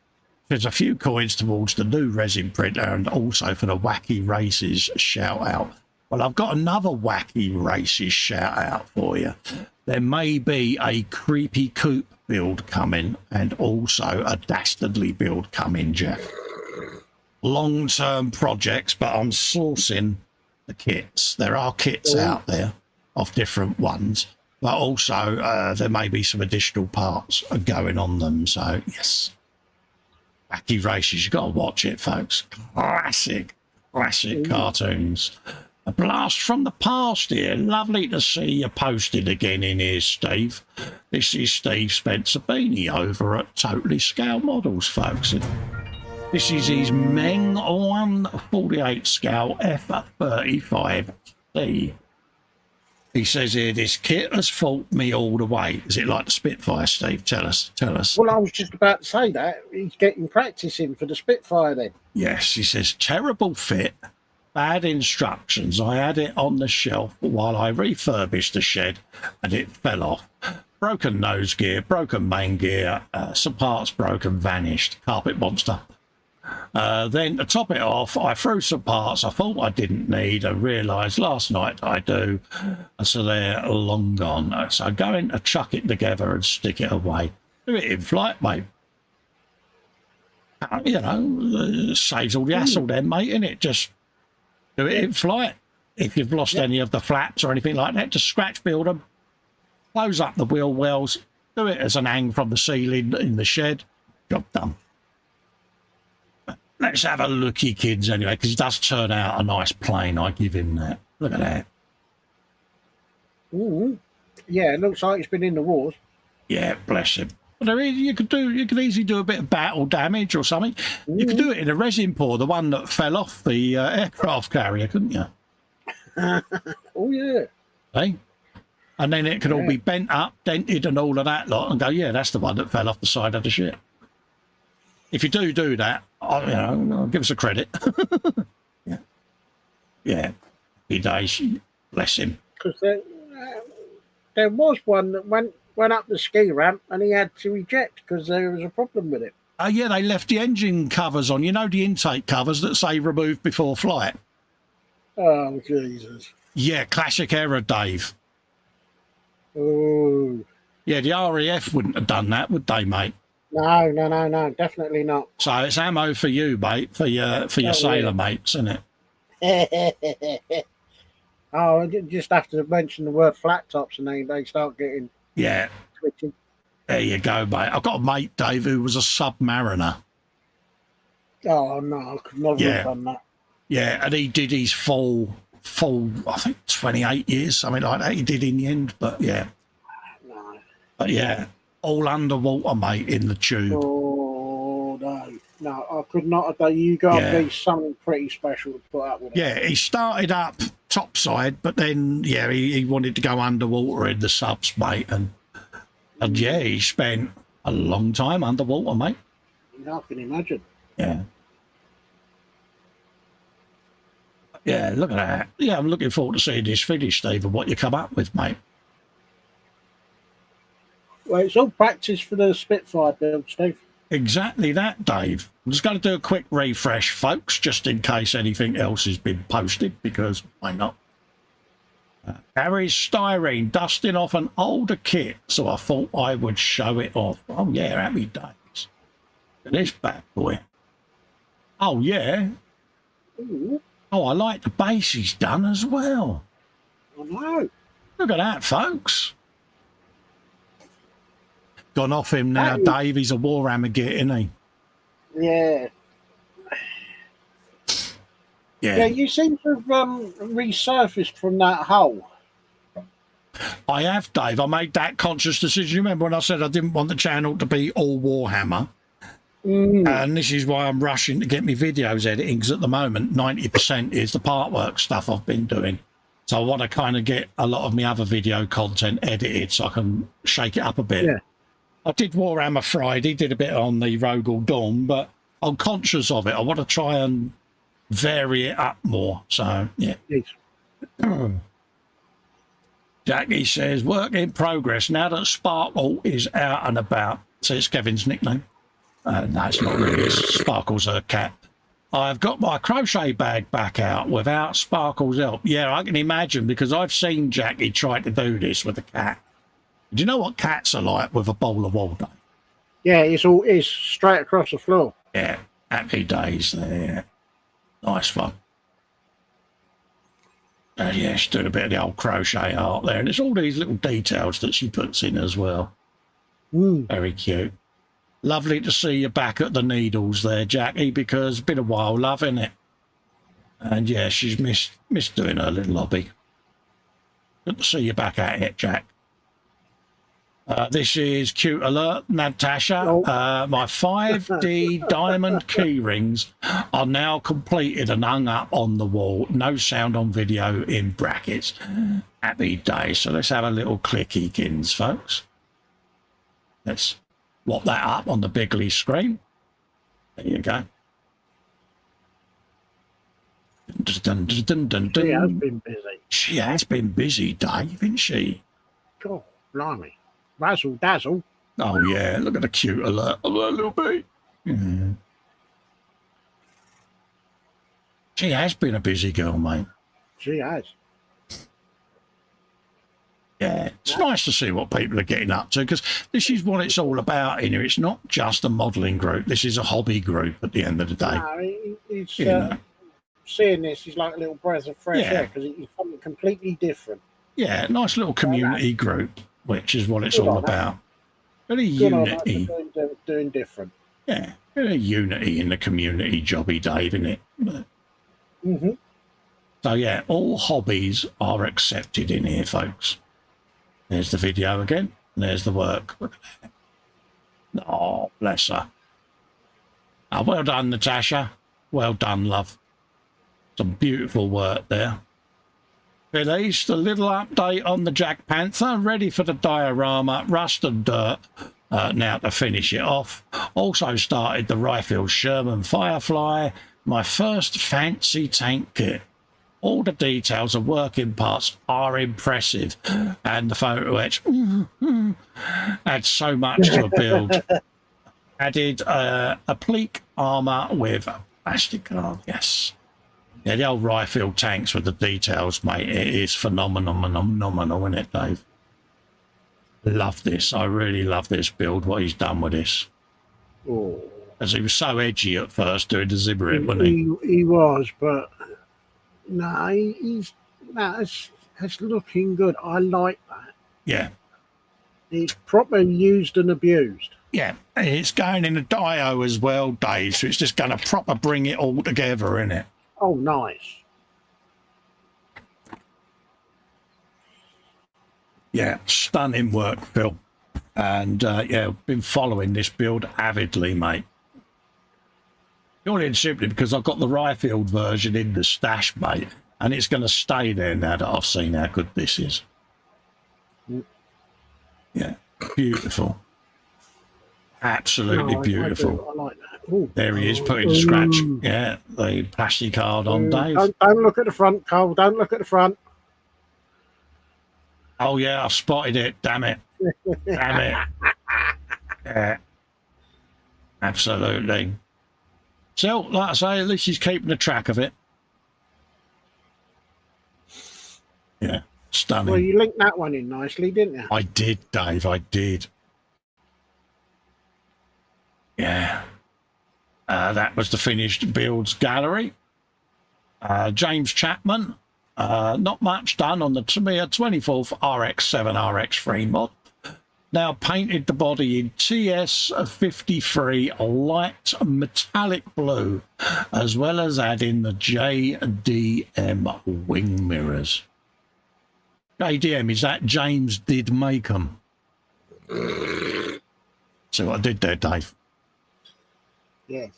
There's a few coins towards the new resin printer and also for the wacky races shout out. Well, I've got another wacky races shout out for you. There may be a creepy coupe build coming and also a dastardly build coming, Jeff. Long-term projects, but I'm sourcing the kits. There are kits out there of different ones, but also there may be some additional parts going on them. So, yes. Wacky Races, you've got to watch it, folks. Classic cartoons. A blast from the past here. Lovely to see you posted again in here, Steve. This is Steve Spencer Beanie over at Totally Scale Models, folks. And this is his Meng 148 scale F35C. He says here, this kit has fought me all the way. Is it like the Spitfire, Steve? Tell us. Well, I was just about to say that. He's getting practice in for the Spitfire then. Yes, he says, terrible fit, bad instructions. I had it on the shelf while I refurbished the shed and it fell off. Broken nose gear, broken main gear, some parts broken, vanished. Carpet monster. Then to top it off, I threw some parts I thought I didn't need and realised last night I do. So they're long gone. So go in to chuck it together and stick it away. Do it in flight, mate. You know, saves all the hassle then, mate, innit? Just do it in flight. If you've lost any of the flaps or anything like that, just scratch build them. Close up the wheel wells. Do it as an hang from the ceiling in the shed. Job done. Let's have a looky, kids, anyway, because it does turn out a nice plane. I give him that. Look at that. Ooh. Yeah, it looks like it's been in the wars. Yeah, bless him. But you could easily do a bit of battle damage or something. You could do it in a resin pour, the one that fell off the aircraft carrier, couldn't you? Oh yeah. Hey? And then it could all be bent up, dented and all of that lot and go, yeah, that's the one that fell off the side of the ship. If you do that, give us a credit. Yeah. Yeah. Happy days. Bless him. Because there was one that went up the ski ramp and he had to eject because there was a problem with it. Oh, yeah, they left the engine covers on. You know, the intake covers that say removed before flight? Oh, Jesus. Yeah, classic error, Dave. Oh. Yeah, the RAF wouldn't have done that, would they, mate? No, definitely not. So it's ammo for you, mate, for your sailor mates, isn't it? Oh, I just have to mention the word flat tops and they start getting twitching. There you go, mate. I've got a mate, Dave, who was a submariner. Oh, no, I could never have done that. Yeah, and he did his full, I think, 28 years, something like that. He did in the end, but yeah. No. But yeah, all underwater, mate, in the tube. Oh, no, I could not have done. You got to be something pretty special to put up with it. Yeah, he started up topside, but then, he wanted to go underwater in the subs, mate, and he spent a long time underwater, mate. I can imagine. Yeah. Yeah, look at that. Yeah, I'm looking forward to seeing this finish, Steve, and what you come up with, mate. Well, it's all practice for the Spitfire build, Steve. Exactly that, Dave. I'm just going to do a quick refresh, folks, just in case anything else has been posted, because why not? Harry's styrene dusting off an older kit, so I thought I would show it off. Oh, yeah, happy days. Look at this bad boy. Oh, yeah. Ooh. Oh, I like the base he's done as well. I know. Look at that, folks. Gone off him now, Dave. He's a Warhammer git, isn't he? Yeah. Yeah, you seem to have resurfaced from that hole. I have, Dave. I made that conscious decision. You remember when I said I didn't want the channel to be all Warhammer? And this is why I'm rushing to get me videos editing, because at the moment 90% is the part work stuff I've been doing. So I want to kind of get a lot of my other video content edited so I can shake it up a bit. Yeah. I did Warhammer Friday, did a bit on the Rogel Dawn, but I'm conscious of it. I want to try and vary it up more. So, yeah. Jackie says, work in progress now that Sparkle is out and about. So it's Kevin's nickname. No, it's not really. Sparkle's a cat. I've got my crochet bag back out without Sparkle's help. Yeah, I can imagine, because I've seen Jackie try to do this with a cat. Do you know what cats are like with a bowl of water? Yeah, it's straight across the floor. Yeah, happy days there. Nice one. Yeah, she's doing a bit of the old crochet art there, and it's all these little details that she puts in as well. Very cute. Lovely to see you back at the needles there, Jackie, because it's been a while, love, isn't it? And yeah, she's missed doing her little hobby. Good to see you back at it, Jack. This is Cute Alert, Natasha. My 5D diamond key rings are now completed and hung up on the wall. No sound on video in brackets. Happy day. So let's have a little clicky-kins, folks. Let's whop that up on the bigly screen. There you go. Dun, dun, dun, dun, dun. She has been busy. She has been busy, Dave, isn't she? God, blimey. Razzle dazzle. Oh, yeah. Look at the Cute Alert of that little bee. She has been a busy girl, mate. She has. Yeah, it's nice to see what people are getting up to, because this is what it's all about in here. It's not just a modelling group. This is a hobby group at the end of the day. No, it's, You know. seeing this is like a little breath of fresh Yeah. air, because it's something completely different. Yeah, nice little community group, which is what it's Good all on that. about. Bit of Good on that unity. for doing different. Yeah, bit of unity in the community, Jobby Dave, isn't it? Mm-hmm. So, yeah, all hobbies are accepted in here, folks. There's the video again. And there's the work. Look at that. Oh, bless her. Oh, well done, Natasha. Well done, love. Some beautiful work there. Released a little update on the Jack Panther, ready for the diorama, Rust and Dirt, now to finish it off. Also started the Rifle Sherman Firefly, my first fancy tank kit. All the details of working parts are impressive, and the photo etch adds so much to a build. Added a pleak armour with a plastic guard, yes. Yeah, the old Rifle tanks with the details, mate, it is phenomenal, isn't it, Dave? Love this. I really love this build, what he's done with this. Oh. As he was so edgy at first doing the Zibberit, wasn't he? He was, but no, it's looking good. I like that. Yeah. It's properly used and abused. Yeah, it's going in a dio as well, Dave, so it's just going to proper bring it all together, innit? Oh, nice. Yeah, stunning work, Phil. And, yeah, been following this build avidly, mate. Purely and simply because I've got the Rifle version in the stash, mate, and it's going to stay there now that I've seen how good this is. Yeah, beautiful. Absolutely beautiful. I like that. Ooh. There he is, putting the scratch. Yeah, the plastic card on, Dave. Don't look at the front, Cole. Don't look at the front. Oh, yeah, I've spotted it. Damn it. Damn it. Yeah. Absolutely. So, like I say, at least he's keeping the track of it. Yeah, stunning. Well, you linked that one in nicely, didn't you? I did, Dave, I did. Yeah. That was the finished builds gallery. James Chapman. Not much done on the Tamiya 24th RX7 RX3 mod. Now painted the body in TS53 light metallic blue, as well as adding the JDM wing mirrors. JDM, is that James did make them? See what I did there, Dave? Yes.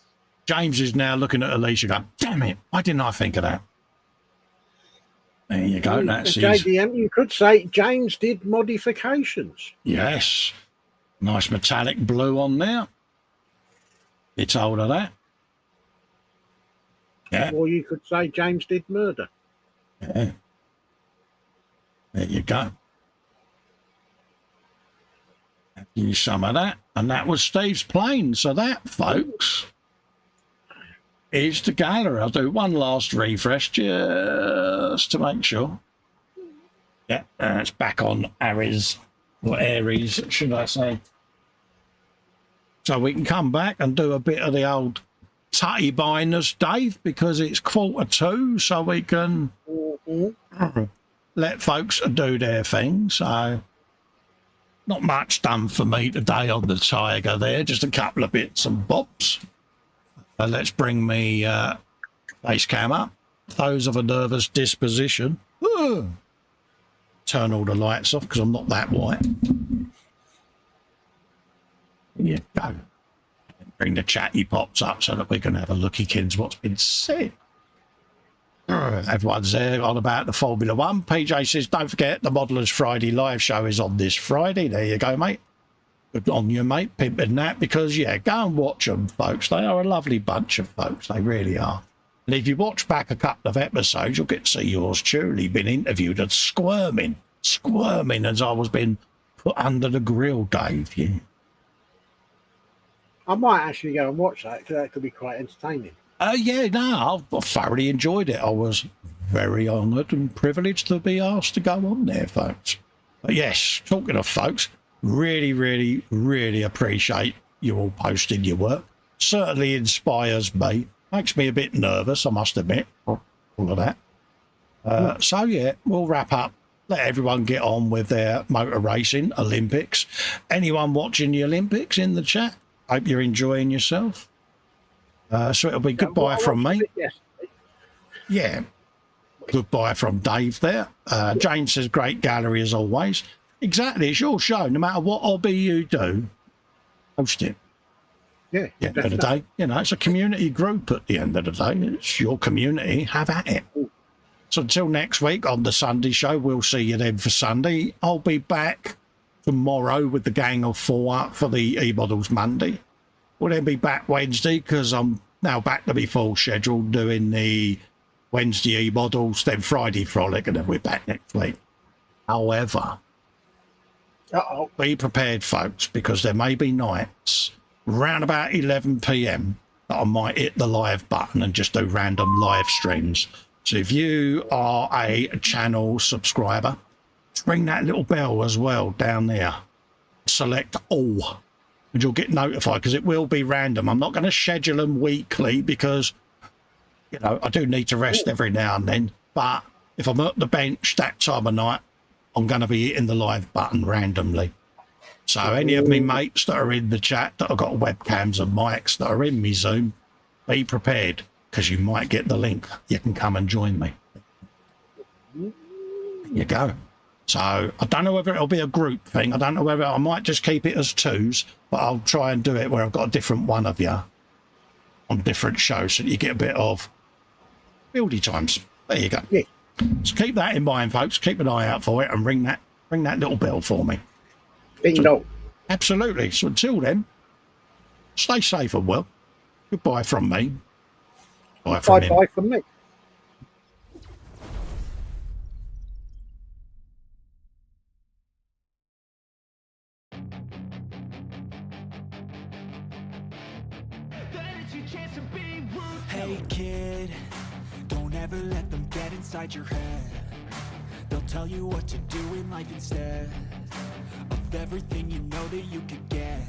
James is now looking at Alicia going, damn it, why didn't I think of that? There you go. That's his. JDM, you could say James did modifications. Yes. Nice metallic blue on there. It's told of that. Yeah. Or you could say James did murder. Yeah. There you go. Give you some of that. And that was Steve's plane. So that, folks, is the gallery. I'll do one last refresh just to make sure. Yeah, it's back on Aries, or Aries, should I say. So we can come back and do a bit of the old tutty behind us, Dave, because it's 1:45, so we can let folks do their thing. So not much done for me today on the Tiger there, just a couple of bits and bobs. Let's bring me face cam up. Those of a nervous disposition. Turn all the lights off because I'm not that white. There you go. Bring the chatty pops up so that we can have a looky kids what's been said. Everyone's there on about the Formula One. PJ says, don't forget the Modelers Friday live show is on this Friday. There you go, mate. Good on you, mate, pimping that, because, yeah, go and watch them, folks. They are a lovely bunch of folks. They really are. And if you watch back a couple of episodes, you'll get to see yours truly being interviewed and squirming as I was being put under the grill, Dave. Yeah. I might actually go and watch that because that could be quite entertaining. Yeah, no, I thoroughly enjoyed it. I was very honoured and privileged to be asked to go on there, folks. But yes, talking of folks, really, really, really appreciate you all posting your work. Certainly inspires me. Makes me a bit nervous, I must admit, all of that. So yeah, we'll wrap up. Let everyone get on with their motor racing Olympics. Anyone watching the Olympics in the chat, hope you're enjoying yourself. So it'll be goodbye from me. Yeah, goodbye from Dave there. Jane says, great gallery as always. Exactly, it's your show. No matter what hobby you do, host it. Yeah, At the end of the day, you know, it's a community group at the end of the day. It's your community. Have at it. So until next week on the Sunday show, we'll see you then for Sunday. I'll be back tomorrow with the gang of 4 for the E-Models Monday. We'll then be back Wednesday because I'm now back to my full schedule doing the Wednesday E-Models, then Friday Frolic, and then we're back next week. However, be prepared, folks, because there may be nights round about 11 p.m. that I might hit the live button and just do random live streams. So if you are a channel subscriber, ring that little bell as well down there. Select all, and you'll get notified because it will be random. I'm not going to schedule them weekly because, you know, I do need to rest every now and then. But if I'm at the bench that time of night, I'm going to be hitting the live button randomly. So any of me mates that are in the chat that have got webcams and mics that are in me Zoom, be prepared because you might get the link. You can come and join me. There you go. So I don't know whether it'll be a group thing. I don't know whether I might just keep it as 2s, but I'll try and do it where I've got a different one of you on different shows so that you get a bit of buildy times. There you go. Yeah. So keep that in mind, folks. Keep an eye out for it and ring that little bell for me. Bingo. Absolutely. So until then, stay safe and well. Goodbye from me. Bye from him. Bye from me. Hey kid, don't ever let them get inside your head. They'll tell you what to do in life instead of everything you know that you could get.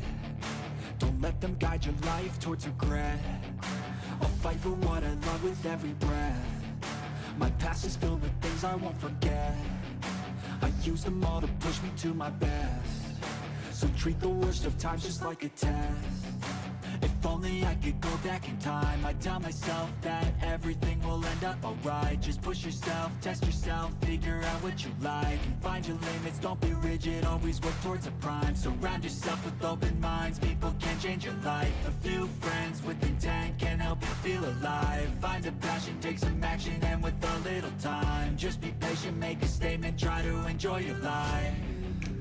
Don't let them guide your life towards regret. I'll fight for what I love with every breath. My past is filled with things I won't forget. I use them all to push me to my best. So treat the worst of times just like a test. If only I could go back in time, I'd tell myself that everything will end up alright. Just push yourself, test yourself, figure out what you like, and find your limits, don't be rigid, always work towards a prime. Surround yourself with open minds, people can change your life. A few friends with intent can help you feel alive. Find a passion, take some action, and with a little time, just be patient, make a statement, try to enjoy your life.